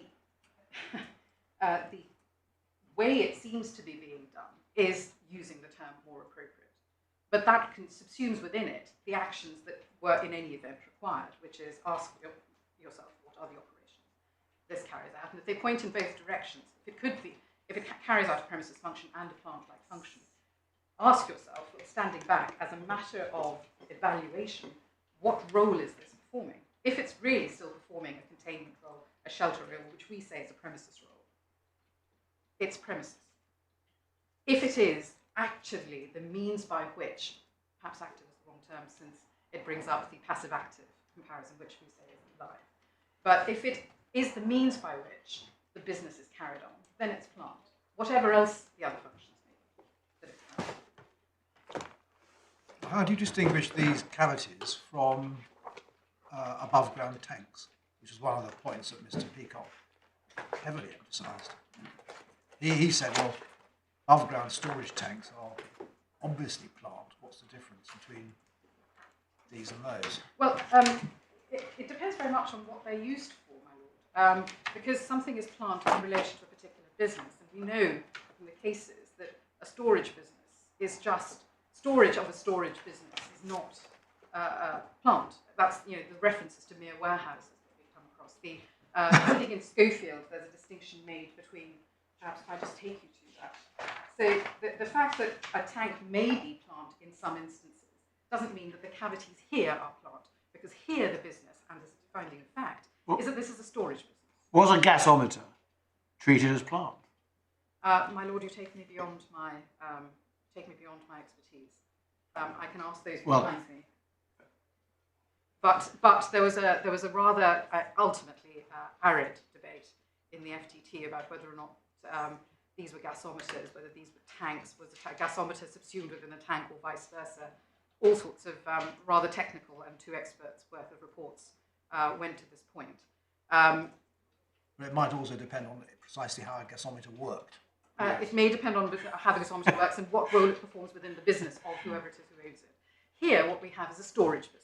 way it seems to be being done is using the term more appropriate. But that subsumes within it the actions that were in any event required, which is ask yourself, what are the operations this carries out? And if they point in both directions, if it carries out a premises function and a plant-like function, ask yourself, standing back, as a matter of evaluation, what role is this performing? If it's really still performing a containment role, a shelter role, which we say is a premises role, it's premises. If it is actively the means by which, perhaps active is the wrong terms since it brings up the passive-active comparison, which we say is live. But if it is the means by which the business is carried on, then it's plant. Whatever else the other functions may be, that it's plant. How do you distinguish these cavities from above ground tanks, which is one of the points that Mr. Peacock heavily emphasised? He said, well, above ground storage tanks are obviously plant. What's the difference between these and those? Well, it depends very much on what they're used for, my lord. Because something is plant in relation to a particular business, and we know from the cases that a storage business is just storage of a storage business is not plant. That's, you know, the references to mere warehouses that we come across. I think in Schofield there's a distinction made between, perhaps if I just take you to that. So the fact that a tank may be plant in some instances doesn't mean that the cavities here are plant, because here the business, and this is finding a fact, is that this is a storage business. Was a gasometer treated as plant? My lord, you take me beyond my expertise. I can ask those behind me. But there was a rather ultimately arid debate in the FTT about whether or not these were gasometers, whether these were tanks, was a gasometer subsumed within a tank or vice versa. All sorts of rather technical and 2 experts worth of reports went to this point. But it might also depend on precisely how a gasometer worked. It may depend on how the gasometer works and what role it performs within the business of whoever it is who owns it. Here, what we have is a storage business.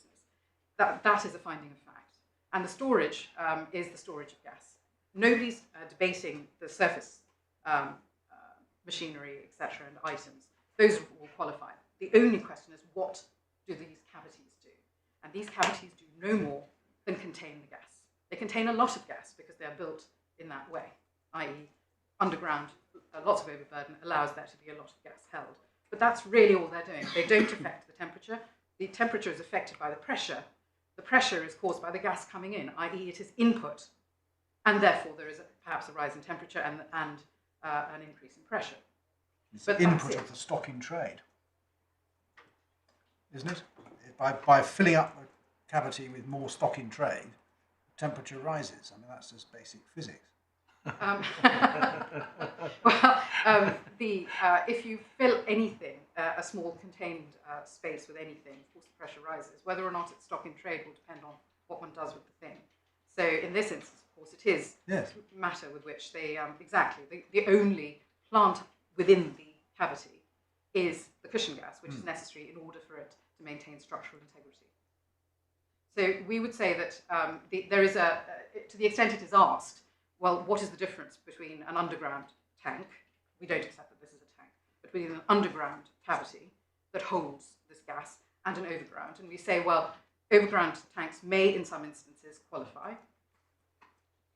That is a finding of fact. And the storage is the storage of gas. Nobody's debating the surface machinery, etc., and items. Those will qualify. The only question is, what do these cavities do? And these cavities do no more than contain the gas. They contain a lot of gas because they are built in that way, i.e. underground, lots of overburden allows there to be a lot of gas held. But that's really all they're doing. They don't affect the temperature. The temperature is affected by the pressure. The pressure is caused by the gas coming in, i.e. it is input, and therefore there is perhaps a rise in temperature and an increase in pressure. It's the input of the stock in trade, isn't it? By filling up the cavity with more stock in trade, temperature rises. I mean, that's just basic physics. If you fill anything, a small contained space with anything, of course the pressure rises. Whether or not it's stock in trade will depend on what one does with the thing. So in this instance, of course, it is matter with which they, the only plant within the cavity is the cushion gas, which is necessary in order for it to maintain structural integrity. So we would say that there is to the extent it is asked, well, what is the difference between an underground tank, we don't accept that this is a tank, but between an underground cavity that holds this gas and an overground? And we say, well, overground tanks may, in some instances, qualify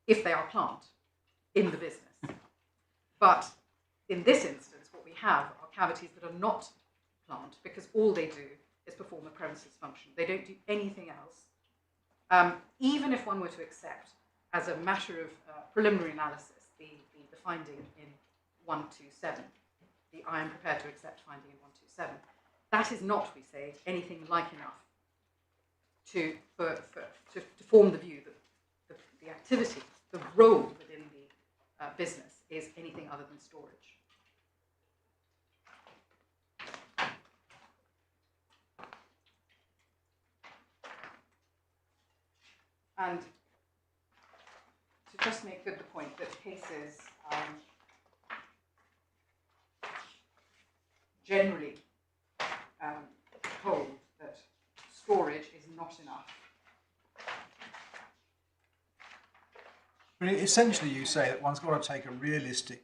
if they are plant in the business. But in this instance, what we have are cavities that are not plant because all they do is perform a premises function. They don't do anything else. Even if one were to accept, as a matter of preliminary analysis, the finding in 127, I am prepared to accept finding in 127, that is not, we say, anything like enough to form the view that the activity, the role within the business is anything other than storage. And to just make good the point that cases generally hold that storage is not enough. But essentially you say that one's got to take a realistic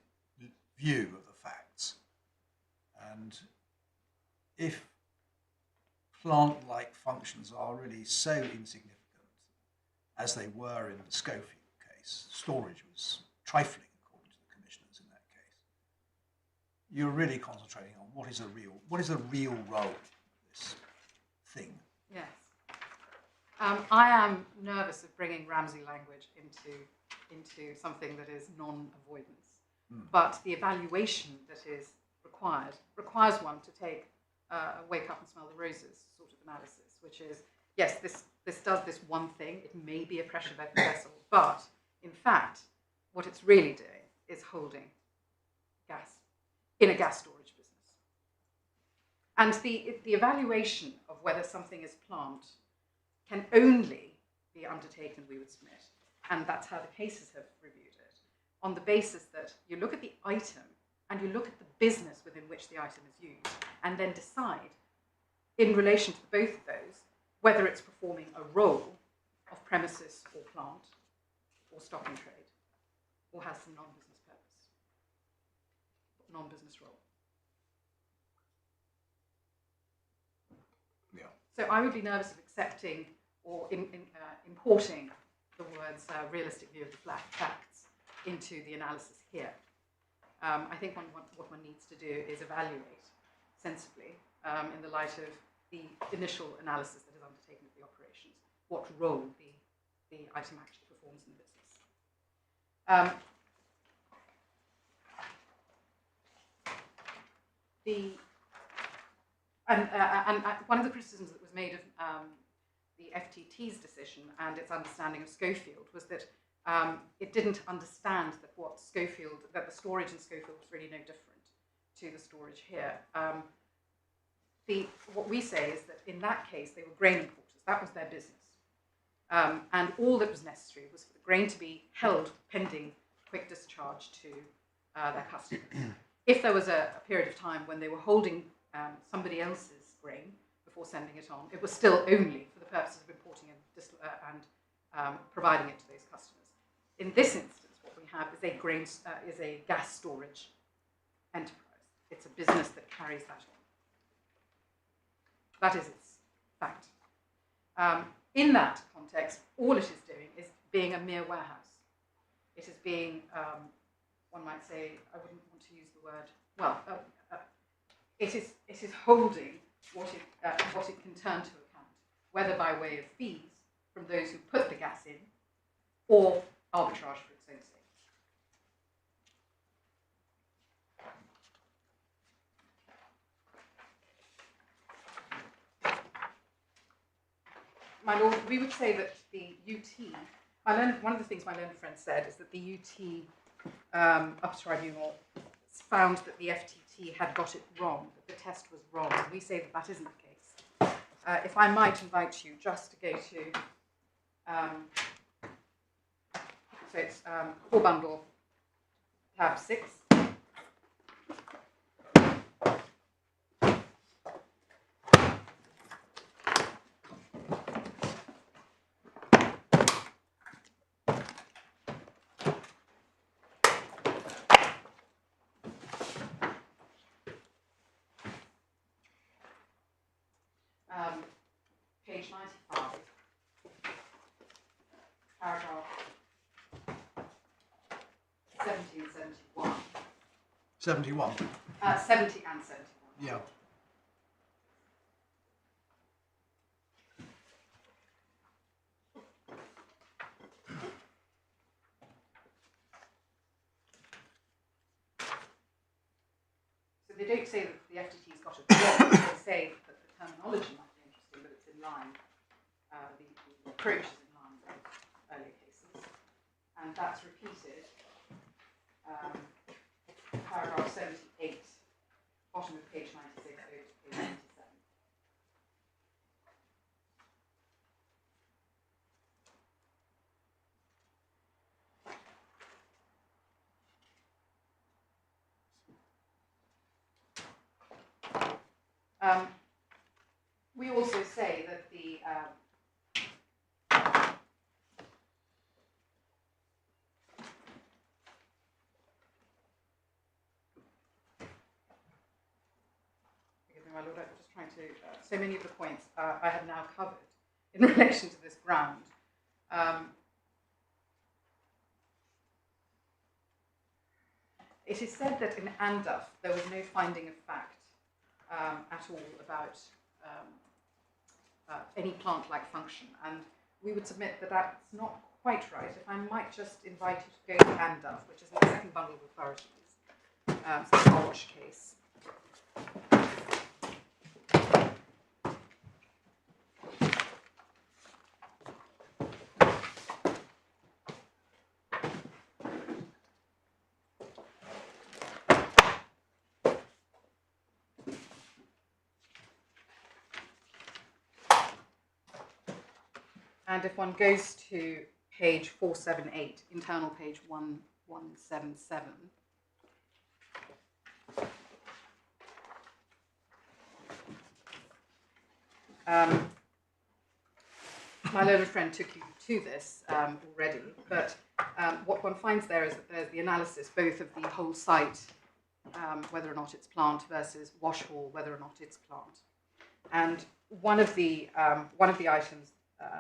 view of the facts. And if plant-like functions are really so insignificant as they were in the Schofield case, storage was trifling according to the commissioners in that case, you're really concentrating on what is the real role of this thing. Yes. I am nervous of bringing Ramsey language into something that is non-avoidance. But the evaluation that is required requires one to take wake up and smell the roses sort of analysis, which is, yes, this does this one thing. It may be a pressure vessel, but in fact, what it's really doing is holding gas in a gas storage business. And the evaluation of whether something is plant can only be undertaken, we would submit, and that's how the cases have reviewed it, on the basis that you look at the item and you look at the business within which the item is used, and then decide, in relation to both of those, whether it's performing a role of premises or plant, or stock in trade, or has some non-business purpose, non-business role. Yeah. So I would be nervous of accepting or importing the words realistic view of the facts into the analysis here. I think what one needs to do is evaluate sensibly, in the light of the initial analysis that is undertaken of the operations, what role the item actually performs in the business. One of the criticisms that was made of the FTT's decision and its understanding of Schofield was that it didn't understand that that the storage in Schofield was really no different to the storage here. What we say is that in that case, they were grain importers. That was their business. And all that was necessary was for the grain to be held pending quick discharge to their customers. If there was a period of time when they were holding somebody else's grain before sending it on, it was still only for the purposes of importing and providing it to those customers. In this instance, what we have is a gas storage enterprise. It's a business that carries that on. That is its fact. In that context, all it is doing is being a mere warehouse. It is being, one might say, I wouldn't want to use the word, well, it is holding what it can turn to account, whether by way of fees from those who put the gas in, or arbitrage for its own sake. My lord, we would say that the UT, one of the things my learned friend said is that the UT Upper Tribunal found that the FTT had got it wrong, that the test was wrong. We say that that isn't the case. If I might invite you just to go to, so it's core bundle, tab 6. Page 95, paragraph 70 and 71. 71. 70 and 71. Yeah. So they don't say that the FTT's got it wrong. They say that the terminology might be interesting, but it's in line. The approach is in line with earlier cases, and that's repeated. Paragraph 78, bottom of page 96, over to page 97. We also say that the forgive me, my lord, I'm just trying to. So many of the points I have now covered in relation to this ground. It is said that in Anduf there was no finding of fact at all about any plant-like function, and we would submit that that's not quite right. If I might just invite you to go to Anduf, which is in the second bundle of authorities, so the Walsh case. And if one goes to page 478, internal page 1177, my learned friend took you to this already, but what one finds there is that there's the analysis both of the whole site, whether or not it's plant, versus wash hall, whether or not it's plant. And one of the items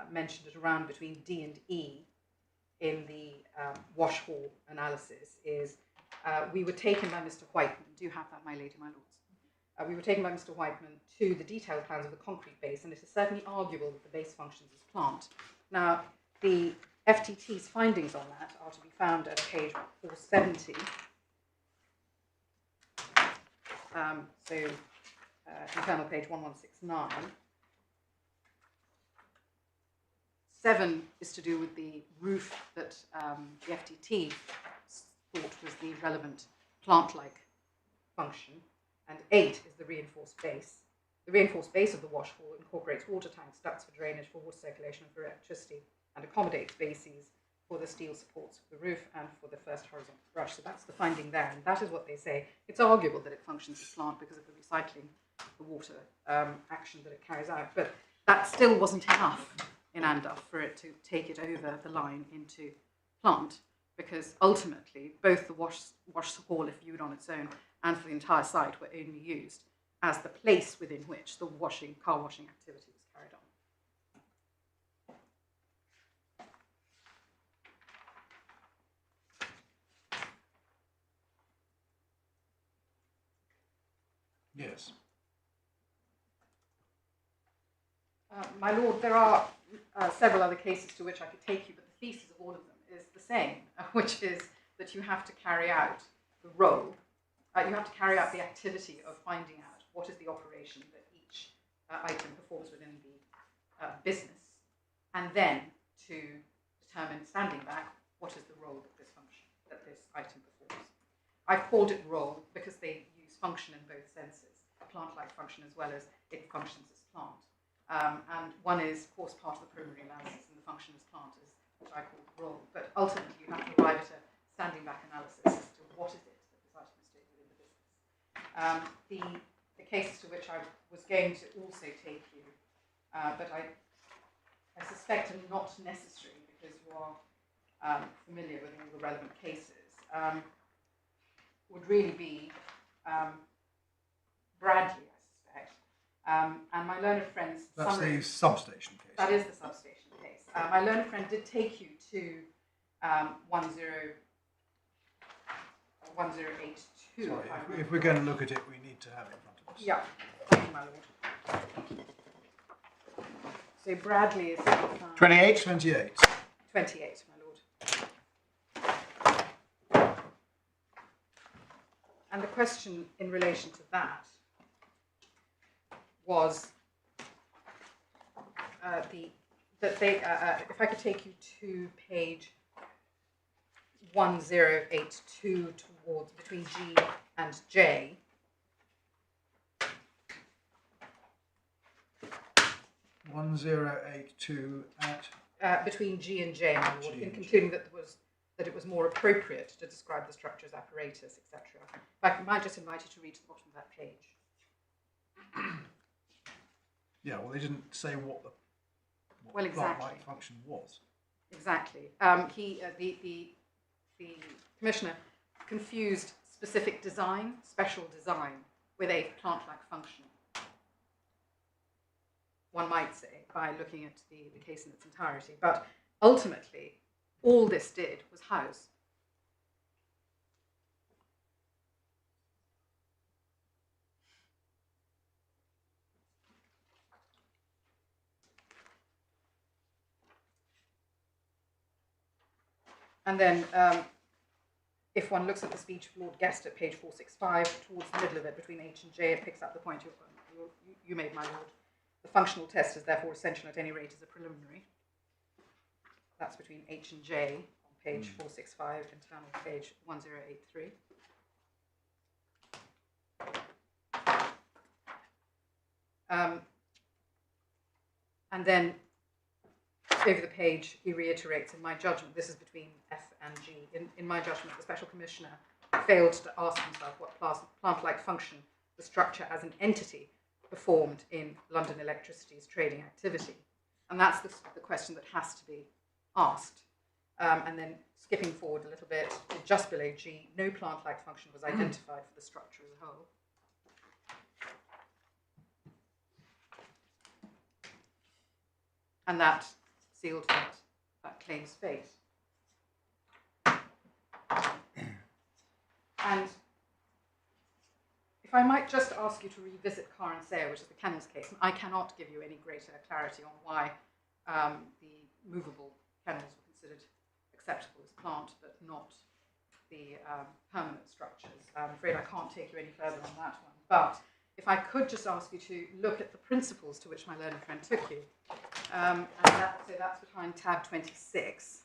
mentioned at around between D and E in the wash hall analysis is we were taken by Mr. Whiteman. Do you have that, my lady, my lords? We were taken by Mr. Whiteman to the detailed plans of the concrete base, and it is certainly arguable that the base functions as plant. Now, the FTT's findings on that are to be found at page 470. Internal page 1169. 7 is to do with the roof that the FTT thought was the relevant plant-like function. And 8 is the reinforced base. The reinforced base of the wash hall incorporates water tanks, ducts for drainage, for water circulation, and for electricity, and accommodates bases for the steel supports of the roof and for the first horizontal brush. So that's the finding there, and that is what they say. It's arguable that it functions as plant because of the recycling, the water action that it carries out, but that still wasn't enough in Anduf for it to take it over the line into plant, because ultimately both the wash hall, if viewed on its own, and for the entire site were only used as the place within which the car washing activity was carried on. Yes. My lord, there are several other cases to which I could take you, but the thesis of all of them is the same, which is that you have to carry out the role. You have to carry out the activity of finding out what is the operation that each item performs within the business, and then to determine, standing back, what is the role that this item performs. I've called it role because they use function in both senses, a plant-like function as well as it functions as plant. And one is, of course, part of the preliminary analysis, and the function as plant is what I call role. But ultimately, you have to arrive at a standing back analysis as to what is it that this item is doing within the business. The cases to which I was going to also take you, but I suspect are not necessary because you are familiar with all the relevant cases, would really be Bradley, I suspect. And my learned friend's That's summary. the substation case. That is the substation case. My learned friend did take you to 1082. Sorry, if we're going to look at it, we need to have it in front of us. Yeah, thank you, my lord. So Bradley is 28? 28. 28, my lord. And the question in relation to that was if I could take you to page 1082 towards between G and J. (1082) at Between G and J, my lord, G in and concluding that it was more appropriate to describe the structure as apparatus, etc. In fact, I might just invite you to read to the bottom of that page. yeah. Well, they didn't say what the Well, exactly. plant-like function was. Exactly. The commissioner confused specific design, special design, with a plant-like function. One might say, by looking at the case in its entirety. But ultimately, all this did was house. And then, if one looks at the speech of Lord Guest at page 465, towards the middle of it, between H and J, it picks up the point you made, my lord. The functional test is therefore essential at any rate as a preliminary. That's between H and J on page 465, internal page 1083. And then over the page, he reiterates, in my judgment, this is between F and G, in my judgment, the Special Commissioner failed to ask himself what plant-like function the structure as an entity performed in London Electricity's trading activity. And that's the question that has to be asked. And then skipping forward a little bit, just below G, no plant-like function was identified for the structure as a whole. And that sealed that claim's fate. And if I might just ask you to revisit Carr and Sayer, which is the kennels case, and I cannot give you any greater clarity on why the movable kennels were considered acceptable as plant, but not the permanent structures. I'm afraid I can't take you any further on that one. But if I could just ask you to look at the principles to which my learned friend took you, so that's behind tab 26.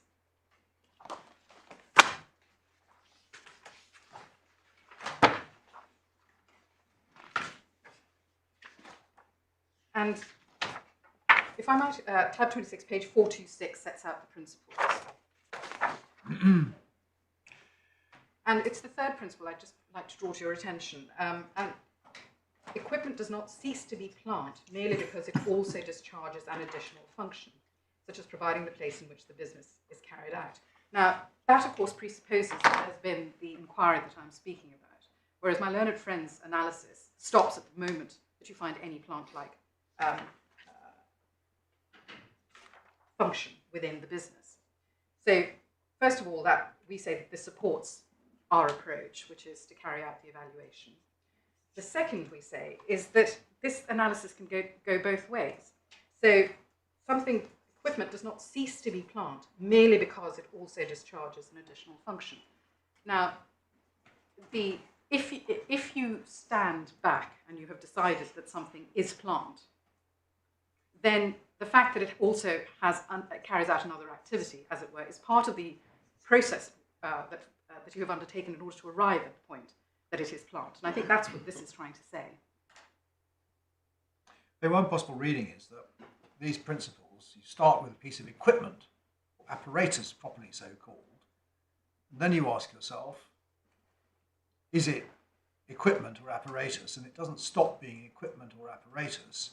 And if I might, tab 26, page 426 sets out the principles. And it's the third principle I'd just like to draw to your attention. And equipment does not cease to be plant merely because it also discharges an additional function, such as providing the place in which the business is carried out. Now, that, of course, presupposes that there's been the inquiry that I'm speaking about, whereas my learned friend's analysis stops at the moment that you find any plant-like function within the business. So, first of all, that we say that this supports our approach, which is to carry out the evaluation. The second we say is that this analysis can go both ways. So, equipment does not cease to be plant merely because it also discharges an additional function. Now, if you stand back and you have decided that something is plant, then the fact that it also carries out another activity, as it were, is part of the process that you have undertaken in order to arrive at the point that it is plant. And I think that's what this is trying to say. The one possible reading is that these principles, you start with a piece of equipment, or apparatus properly so called, and then you ask yourself, is it equipment or apparatus? And it doesn't stop being equipment or apparatus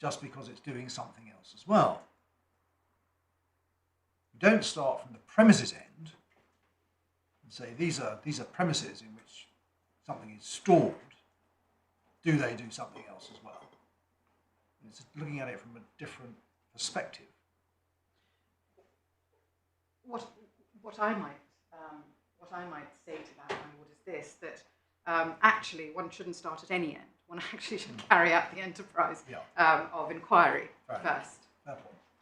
just because it's doing something else as well. You don't start from the premises end and say these are premises in which something is stored. Do they do something else as well? And it's looking at it from a different perspective. What I might say to that, my lord, is this: that actually one shouldn't start at any end. One actually should carry out the enterprise of inquiry first,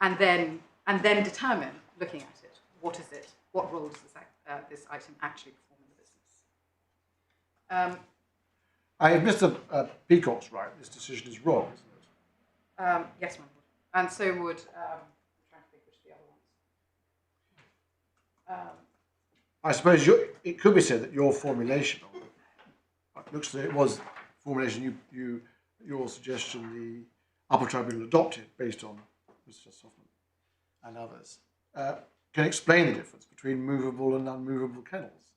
and then determine, looking at it, what is it? What role does this item actually perform in the business? Mr. Peacock's right. This decision is wrong, isn't it? Yes, my lord. And so would. I'm trying to think which the other ones. I suppose it could be said that your formulation of it looks as though it was formulation your suggestion the Upper Tribunal adopted based on Mr. Softman and others can explain the difference between movable and unmovable kennels,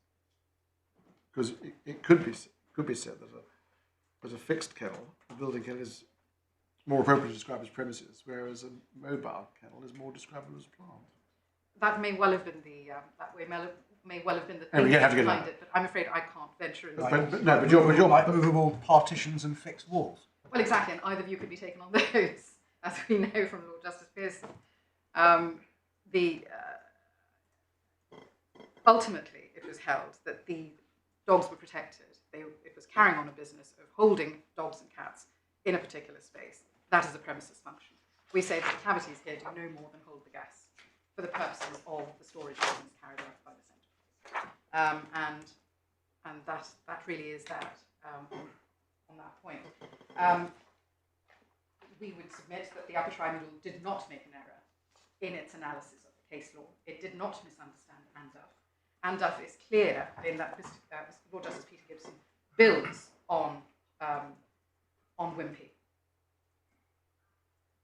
because it could be said that a fixed kennel, a building kennel, is more appropriately described as premises, whereas a mobile kennel is more describable as plant. That may well have been the may well have been the And thing we have to get behind that. it, but I'm afraid I can't venture into Right. But you're like movable partitions and fixed walls. Well, exactly, and either view could be taken on those, as we know from Lord Justice Pearson. Ultimately, it was held that the dogs were protected. It was carrying on a business of holding dogs and cats in a particular space. That is a premises function. We say that the cavities here do no more than hold the gas for the purposes of the storage business carried out by this enterprise. And that really is that on that point. We would submit that the Upper Tribunal did not make an error in its analysis of the case law. It did not misunderstand Anduff. Anduff is clear in that Lord Justice Peter Gibson builds on Wimpy.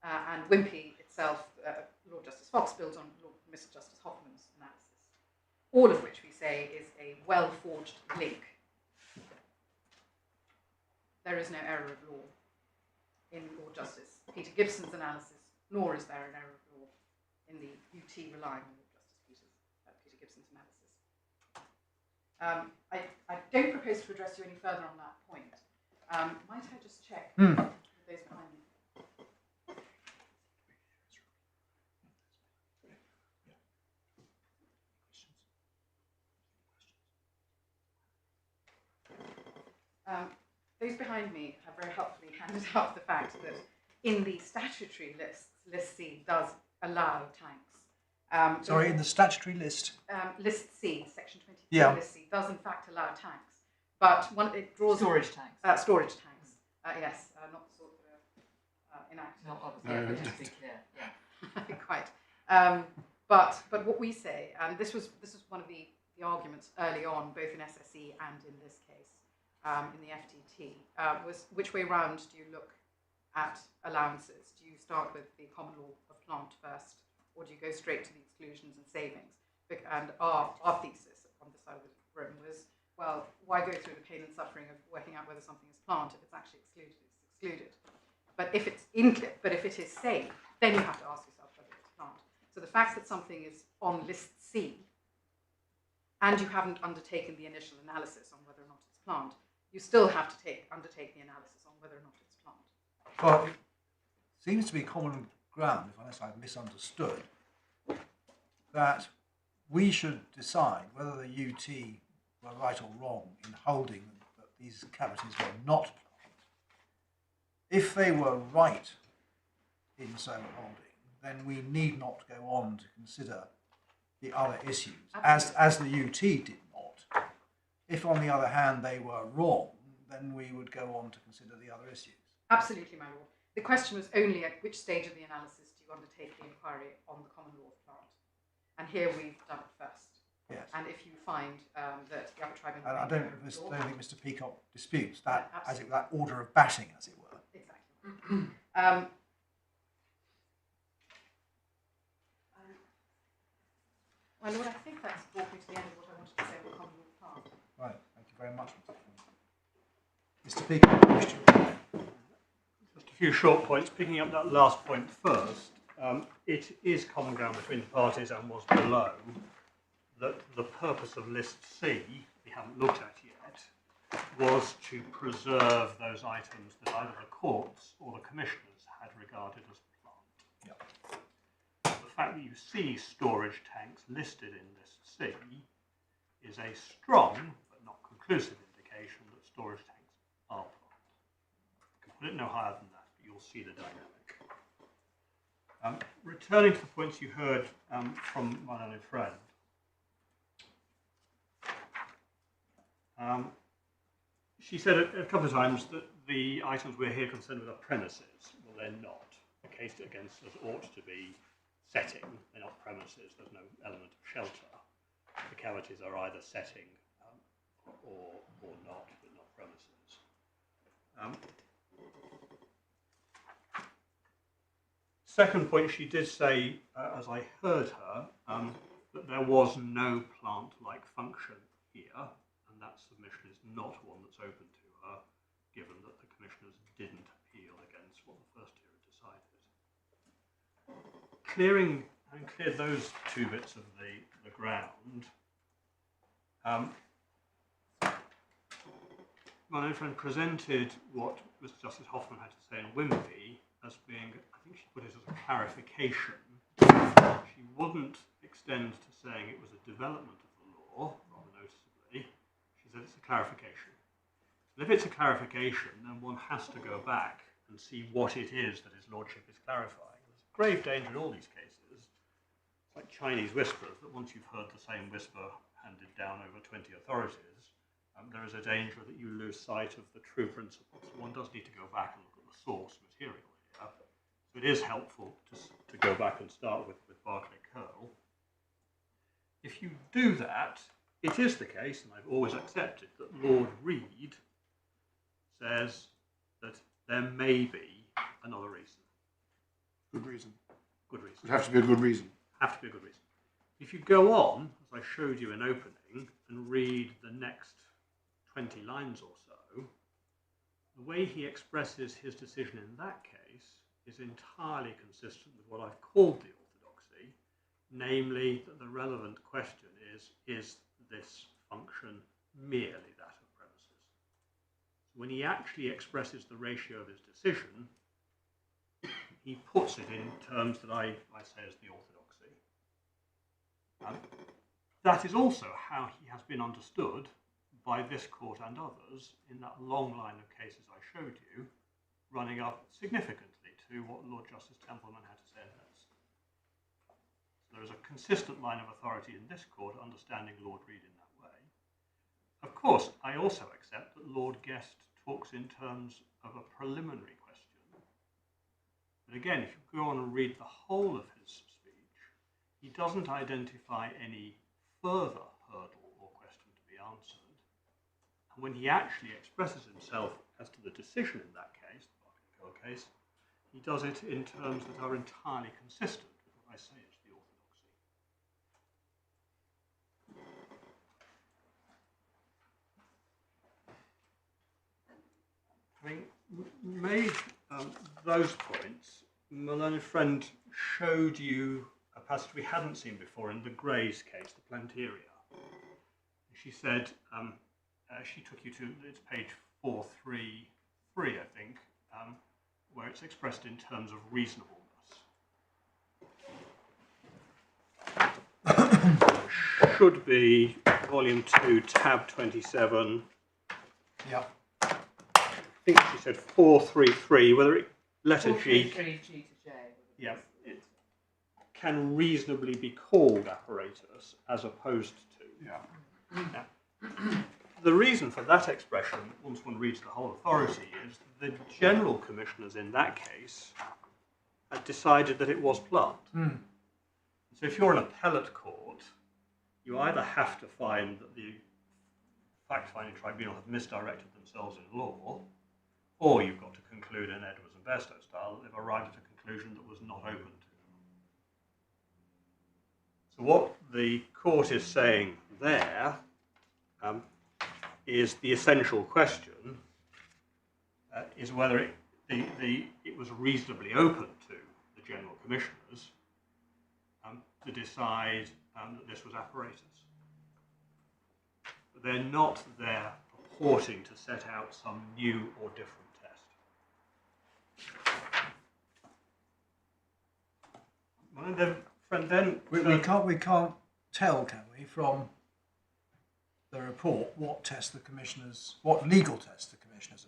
And Wimpy itself, Lord Justice Fox builds on Mr. Justice Hoffman's analysis, all of which we say is a well-forged link. There is no error of law in Lord Justice Peter Gibson's analysis, nor is there an error of law in the UT relying on Lord Justice Peter Gibson's analysis. I don't propose to address you any further on that point. Might I just check with those behind me? Those behind me have very helpfully handed out the fact that in the statutory lists, List C does allow tanks. Sorry, in the statutory list. List C, Section 23, Yeah. List C, does in fact allow tanks, but it draws Storage tanks. storage tanks. Yes, not the sort that are inactive. Not obviously, just to be clear. Yeah. Quite. But what we say, and this was one of the arguments early on, both in SSE and in this case, in the FTT, was which way round do you look at allowances? Do you start with the common law of plant first, or do you go straight to the exclusions and savings? And our thesis on this side of the room was, well, why go through the pain and suffering of working out whether something is plant if it's actually excluded? It's excluded. But if it's but if it is saved, then you have to ask yourself whether it's plant. So the fact that something is on list C, and you haven't undertaken the initial analysis on whether or not it's plant, you still have to undertake the analysis on whether or not it's plant. Well, it seems to be common ground, unless I've misunderstood, that we should decide whether the UT were right or wrong in holding that these cavities were not plant. If they were right in so holding, then we need not go on to consider the other issues, as the UT did not. If, on the other hand, they were wrong, then we would go on to consider the other issues. Absolutely, my lord. The question was only at which stage of the analysis do you undertake the inquiry on the common law of plant? And here we've done it first. Yes. And if you find that the upper tribunal... And I don't think Mr. Peacock disputes that, that order of batting, as it were. Exactly. My lord, I think that's brought me to the end of what I wanted to say about common law of plant. Right, thank you very much, Mr. Peacock. Question. Just a few short points. Picking up that last point first, it is common ground between the parties and was below that the purpose of List C, we haven't looked at yet, was to preserve those items that either the courts or the commissioners had regarded as plant. Yep. The fact that you see storage tanks listed in List C is a strong but not conclusive indication that storage tanks are plant. You can put it no higher than that, but you'll see the dynamic. Returning to the points you heard from my learned friend, she said a couple of times that the items we're here concerned with are premises. Well, they're not. The case against us ought to be setting. They're not premises. There's no element of shelter. The cavities are either setting or not, but not premises. Second point, she did say, as I heard her, that there was no plant-like function here, and that submission is not one that's open to her, given that the commissioners didn't appeal against what the first tier had decided. Having cleared those two bits of the ground, my own friend presented what Mr. Justice Hoffman had to say in Wimpy as being, I think she put it as a clarification. She wouldn't extend to saying it was a development of the law, rather noticeably. She said it's a clarification. And if it's a clarification, then one has to go back and see what it is that his lordship is clarifying. There's grave danger in all these cases. It's like Chinese whispers, that once you've heard the same whisper handed down over 20 authorities, there is a danger that you lose sight of the true principles. So one does need to go back and look at the source material here. So it is helpful to go back and start with Barclay Curl. If you do that, it is the case, and I've always accepted, that Lord Reed says that there may be another reason. Good reason. Good reason. It would have to be a good reason. have to be a good reason. If you go on, as I showed you in opening, and read the next 20 lines or so, the way he expresses his decision in that case is entirely consistent with what I've called the orthodoxy, namely that the relevant question is this function merely that of premises? So when he actually expresses the ratio of his decision, he puts it in terms that I say as the orthodoxy. That is also how he has been understood by this court and others in that long line of cases I showed you, running up significantly to what Lord Justice Templeman had to say in hers. So there is a consistent line of authority in this court understanding Lord Reed in that way. Of course, I also accept that Lord Guest talks in terms of a preliminary question. But again, if you go on and read the whole of his speech, he doesn't identify any further hurdle or question to be answered. And when he actually expresses himself as to the decision in that case, the Barking Curl case, he does it in terms that are entirely consistent with what I say is the orthodoxy. Having made those points, my learned friend showed you a passage we hadn't seen before in the Gray's case, the Planteria. She said, she took you to, it's page 433, I think, where it's expressed in terms of reasonableness. Should be volume 2, tab 27. Yeah. I think she said 433, whether it, letter G. 433 G to J. Yeah, it can reasonably be called apparatus as opposed to. Yeah. Now, the reason for that expression, once one reads the whole authority, is the general commissioners in that case had decided that it was plant. Mm. So if you're an appellate court, you either have to find that the fact-finding tribunal have misdirected themselves in law, or you've got to conclude in Edwards and Bairstow style that they've arrived at a conclusion that was not open to them. So what the court is saying there is the essential question is whether it was reasonably open to the general commissioners to decide that this was apparatus. But they're not there purporting to set out some new or different test. Well, then We can't tell, can we, from the report what legal test the commissioners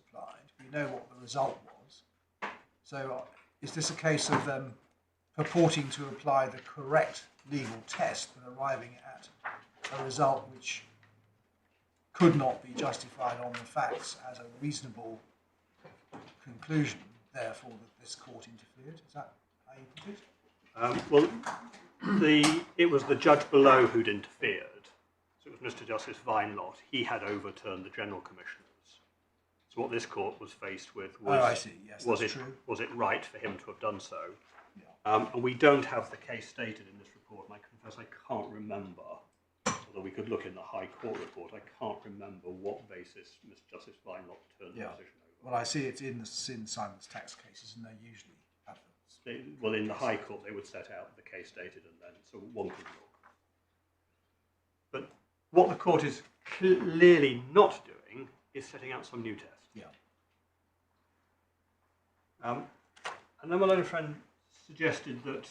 applied. We know what the result was. So is this a case of them purporting to apply the correct legal test but arriving at a result which could not be justified on the facts as a reasonable conclusion, therefore that this court interfered? Is that how you put it? Well, it was the judge below who'd interfered. So it was Mr. Justice Weinlott. He had overturned the general commissioners. So what this court was faced with was, I see. Yes, was it right for him to have done so? Yeah. And we don't have the case stated in this report, and I confess I can't remember, although we could look in the High Court report, I can't remember what basis Mr. Justice Weinlott turned the decision over. Well, I see it's in Simon's tax cases, and they usually have them. Well, in the High Court, they would set out the case stated, and then so one could look. But what the court is clearly not doing is setting out some new test. Yeah. And then my learned friend suggested that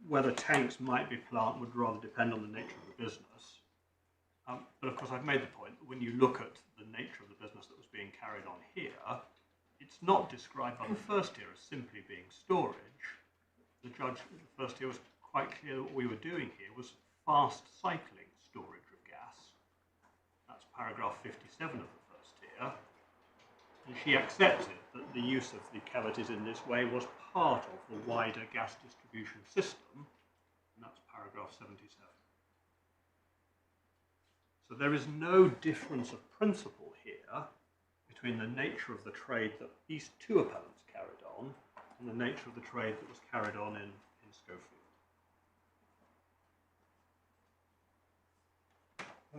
whether tanks might be plant would rather depend on the nature of the business. But of course, I've made the point that when you look at the nature of the business that was being carried on here, it's not described by the first tier as simply being storage. The judge at the first tier was quite clear that what we were doing here was fast cycling storage of gas. That's paragraph 57 of the first tier. And she accepted that the use of the cavities in this way was part of the wider gas distribution system, and that's paragraph 77. So there is no difference of principle here between the nature of the trade that these two appellants carried on and the nature of the trade that was carried on in Schofield.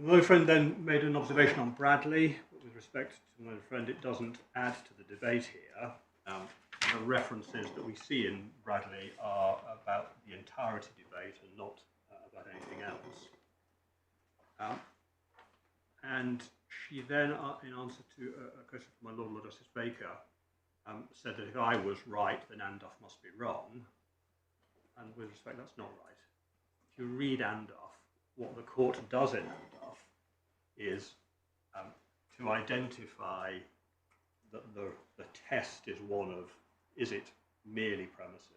My friend then made an observation on Bradley. But with respect to my friend, it doesn't add to the debate here. The references that we see in Bradley are about the entirety debate and not about anything else. And she then, in answer to a question from my Lord Justice Baker, said that if I was right, then Andulph must be wrong. And with respect, that's not right. If you read Andulph, what the court does in Andulph is to identify that the test is one of, is it merely premises,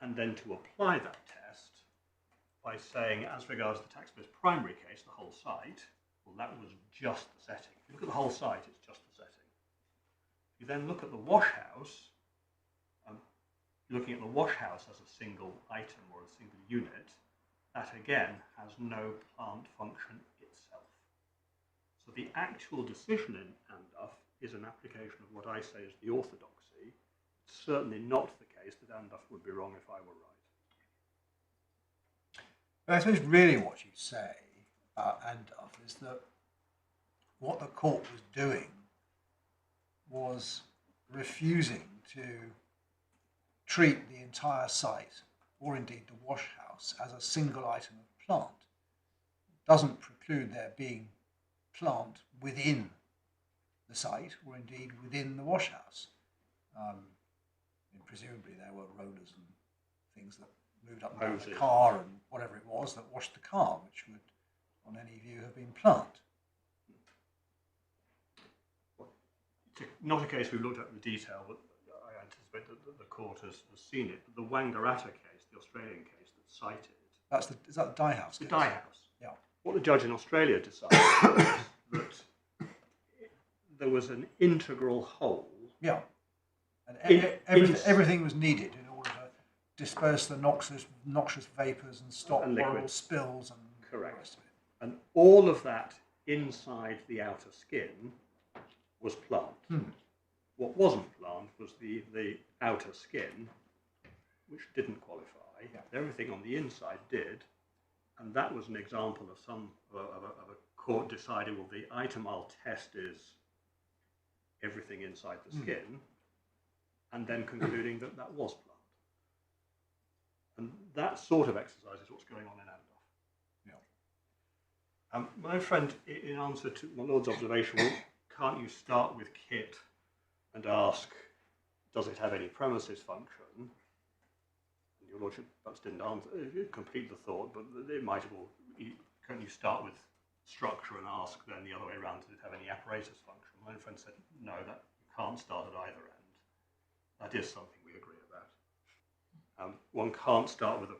and then to apply that test by saying, as regards the taxpayer's primary case, the whole site, well, that was just the setting. If you look at the whole site, it's just the setting. If you then look at the wash house, looking at the wash house as a single item or a single unit, that again has no plant function itself. So the actual decision in Andulph is an application of what I say is the orthodoxy. It's certainly not the case that Andulph would be wrong if I were right. But I suppose really what you say about Andulph is that what the court was doing was refusing to treat the entire site, or indeed the wash house, as a single item of plant. It doesn't preclude there being plant within the site, or indeed within the wash house. Presumably there were rollers and things that moved up and down the car and whatever it was that washed the car, which would, on any view, have been plant. It's not a case we've looked at in detail, but I anticipate that the court has seen it. But the Wangaratta case, the Australian case that's cited... Is that the dye house The case? dye house. Yeah. What the judge in Australia decided was that there was an integral whole. Yeah. And everything was needed in order to disperse the noxious vapours and stop horrible spills and the rest of it. And all of that inside the outer skin was plant. What wasn't plant was the outer skin, which didn't qualify. Yeah. Everything on the inside did, and that was an example of a court deciding, well, the item I'll test is everything inside the skin, and then concluding that that was plant. And that sort of exercise is what's going on in Andulph. Yeah. My friend, in answer to my Lord's observation, well, can't you start with kit and ask, does it have any premises function? And your Lordship perhaps didn't answer, complete the thought, but it might have all, can't you start with structure and ask then the other way around, does it have any apparatus function? My friend said, no, that you can't start at either end. That is something we agree about. One can't start with a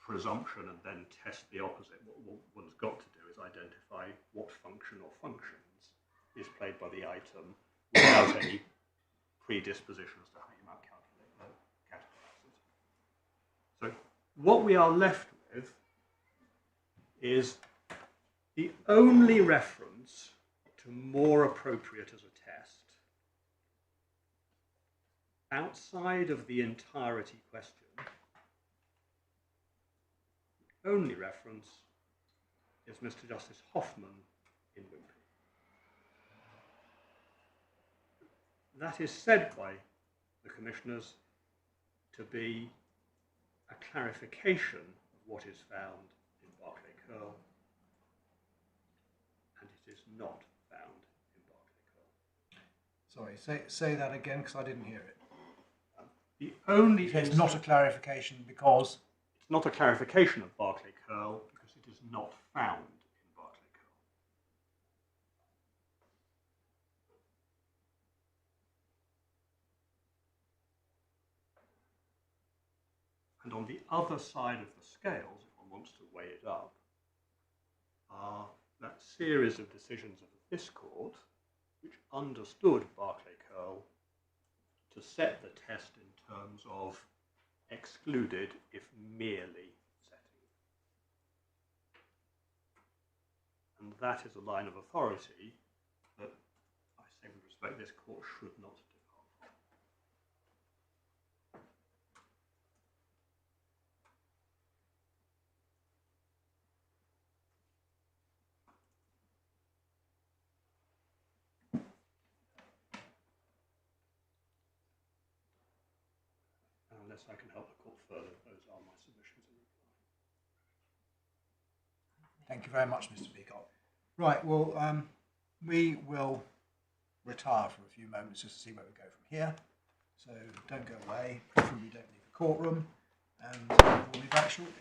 presumption and then test the opposite. What one's got to do is identify what function or functions is played by the item without any predisposition as to how you might calculate the capital allowance. So what we are left with is the only reference to more appropriate as a test outside of the entirety question. The only reference is Mr. Justice Hoffman in Whipple. That is said by the commissioners to be a clarification of what is found in Berkeley Curl, and it is not found in Berkeley Curl. Sorry, say that again, because I didn't hear it. The only It's not a clarification because... It's not a clarification of Berkeley Curl because it is not found in Berkeley Curl. And on the other side of the scales, if one wants to weigh it up, are that series of decisions of this court which understood Berkeley Curl to set the test in terms of excluded if merely setting. And that is a line of authority that I say with respect this court should not depart from. unless I can help the court further, those are my submissions in reply. Thank you very much, Mr. Peacock. Right, well, we will retire for a few moments just to see where we go from here. So don't go away, preferably don't leave the courtroom, and we'll be back shortly.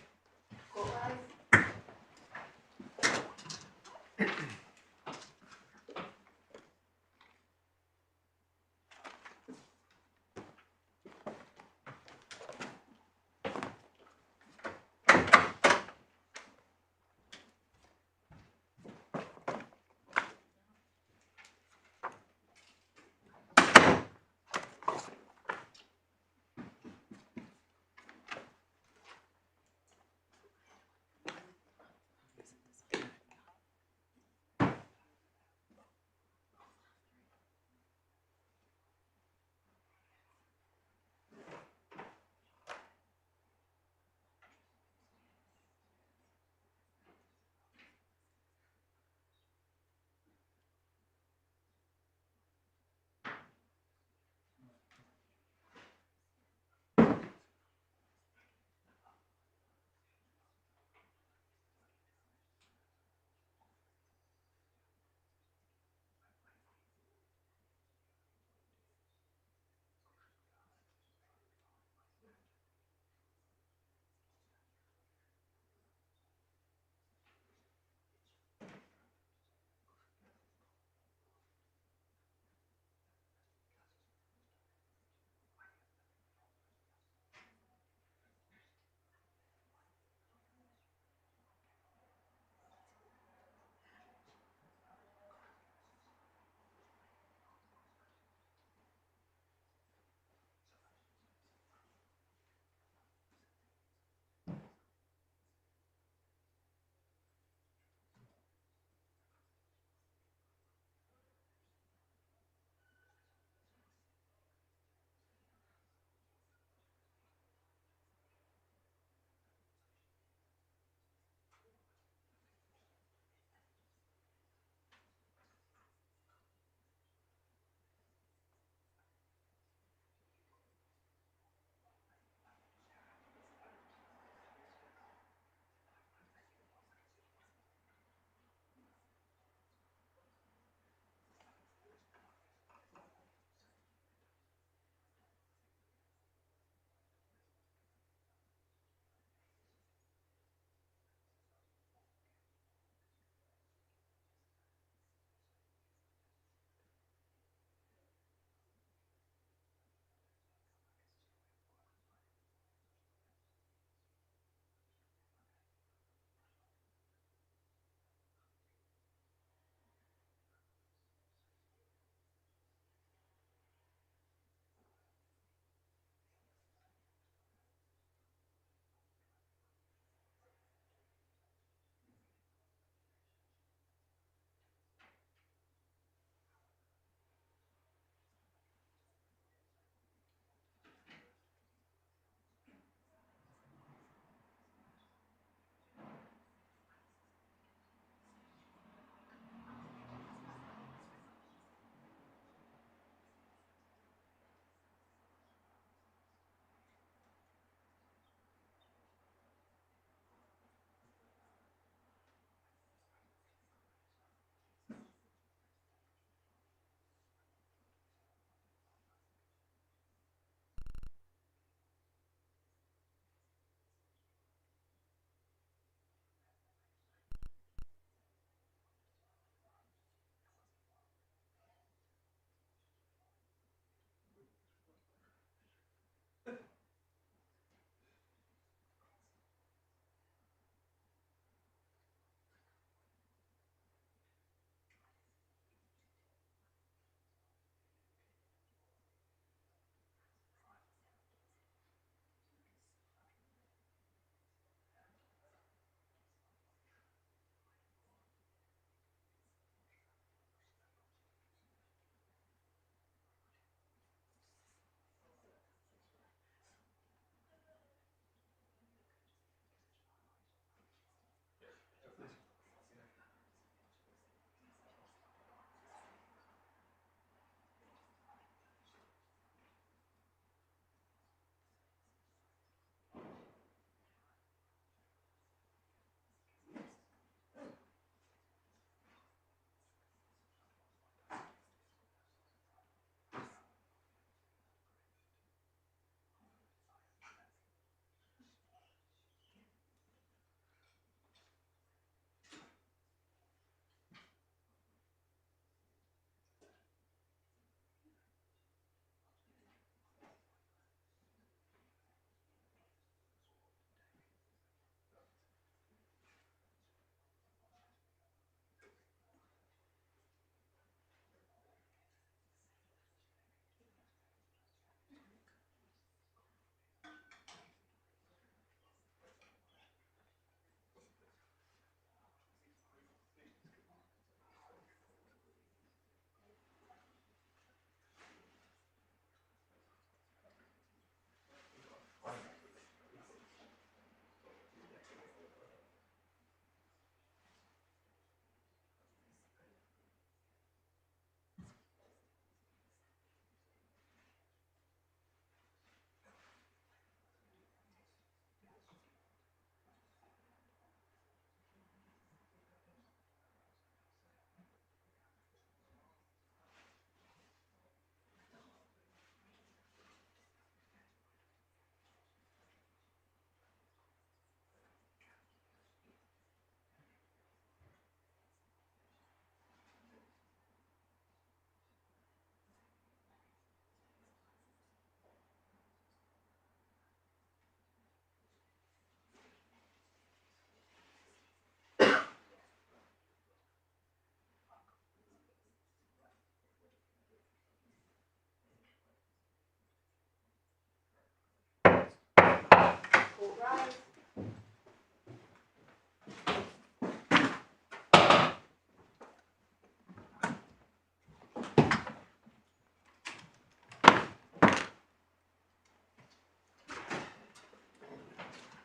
rise.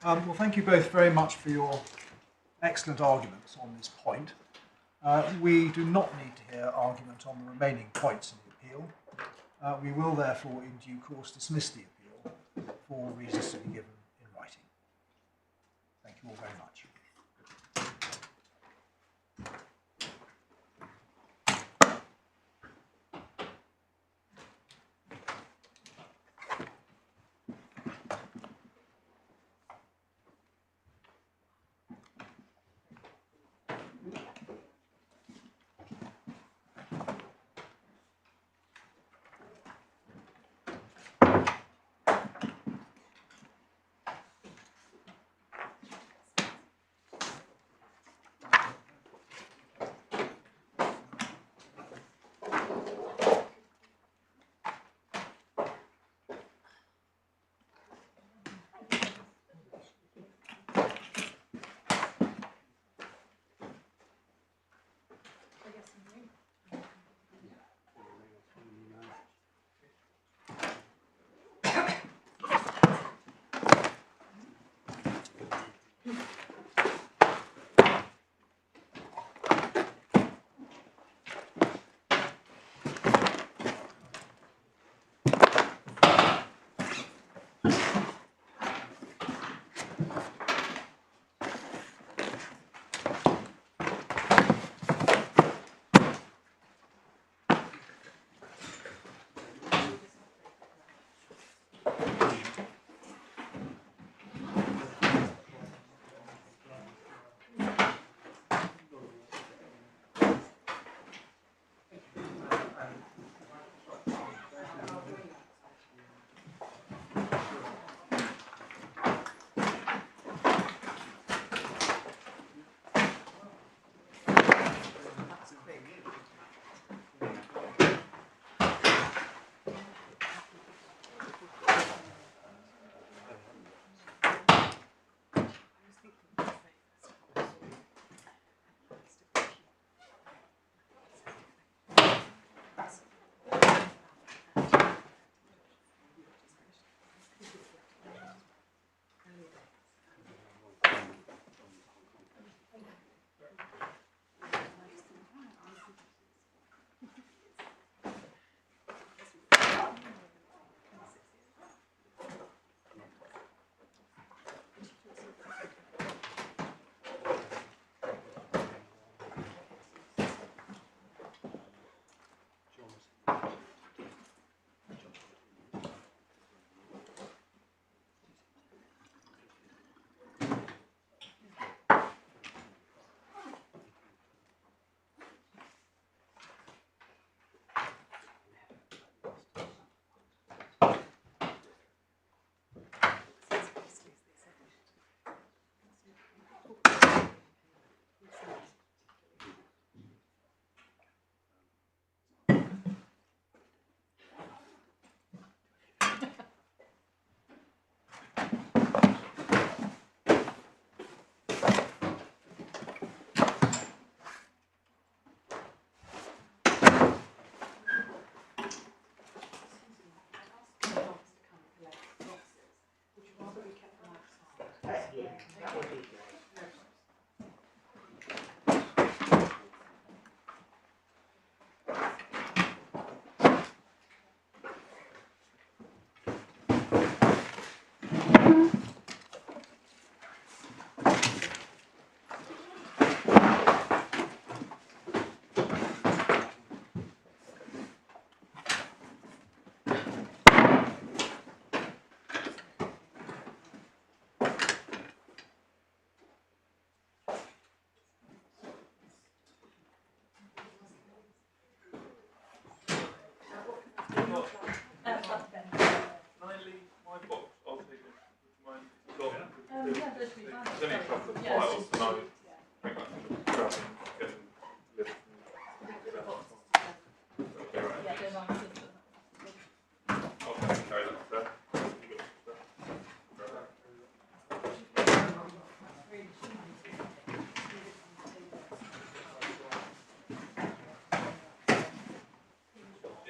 Well, thank you both very much for your excellent arguments on this point. We do not need to hear argument on the remaining points in the appeal. We will therefore in due course dismiss the appeal for reasons to be given in writing. Thank you all very much.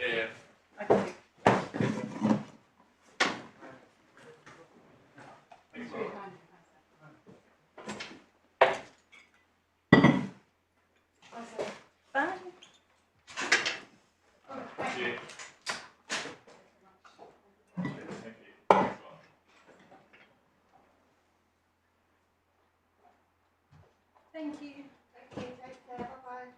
Yeah. I can do. It's very kind of you, thanks, sir. Bye. Oh, thank you. Thank you. Thank you. Take care. Bye bye.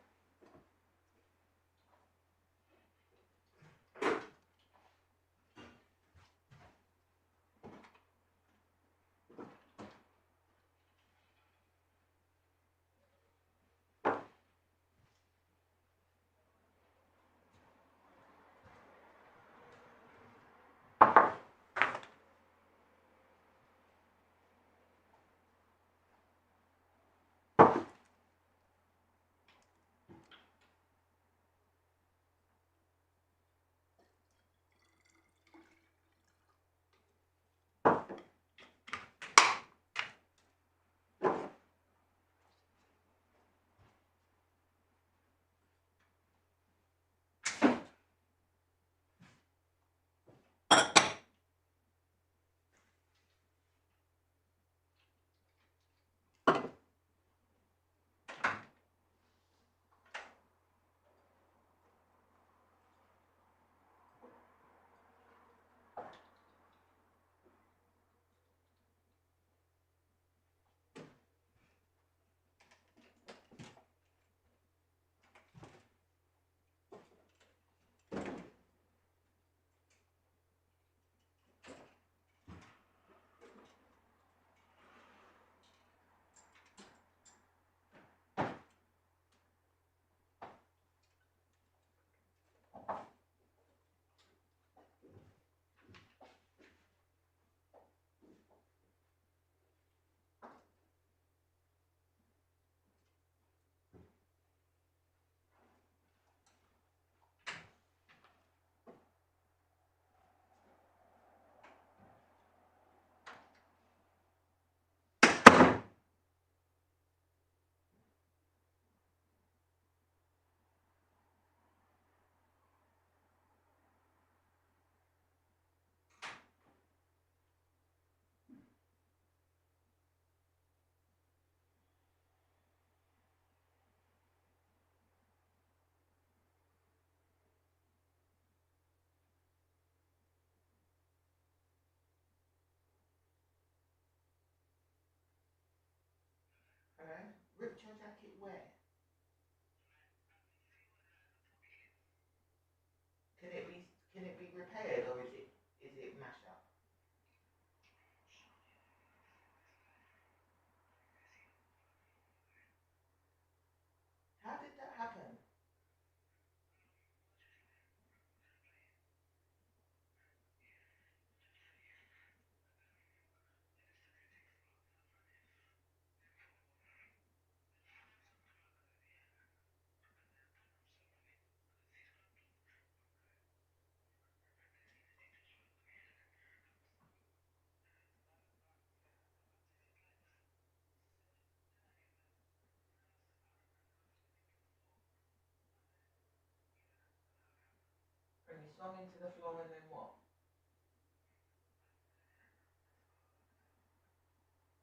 Ripped your jacket where? Can it be repaired or is it mashed up? How did that happen? And you swung into the floor and then what?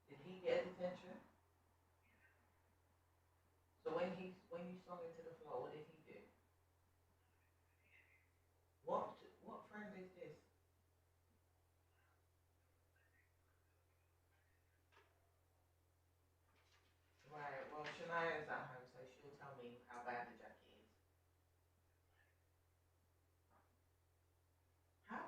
Did he get a detention? So when you swung into the floor, what did he do? What friend is this? Right, well Shania's at home so she'll tell me how bad the jacket is. How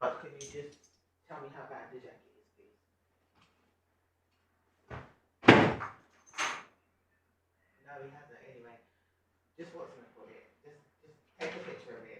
But can you just tell me how bad the jacket is, please? No, he hasn't. Anyway, just what's going to put it? Just take a picture of it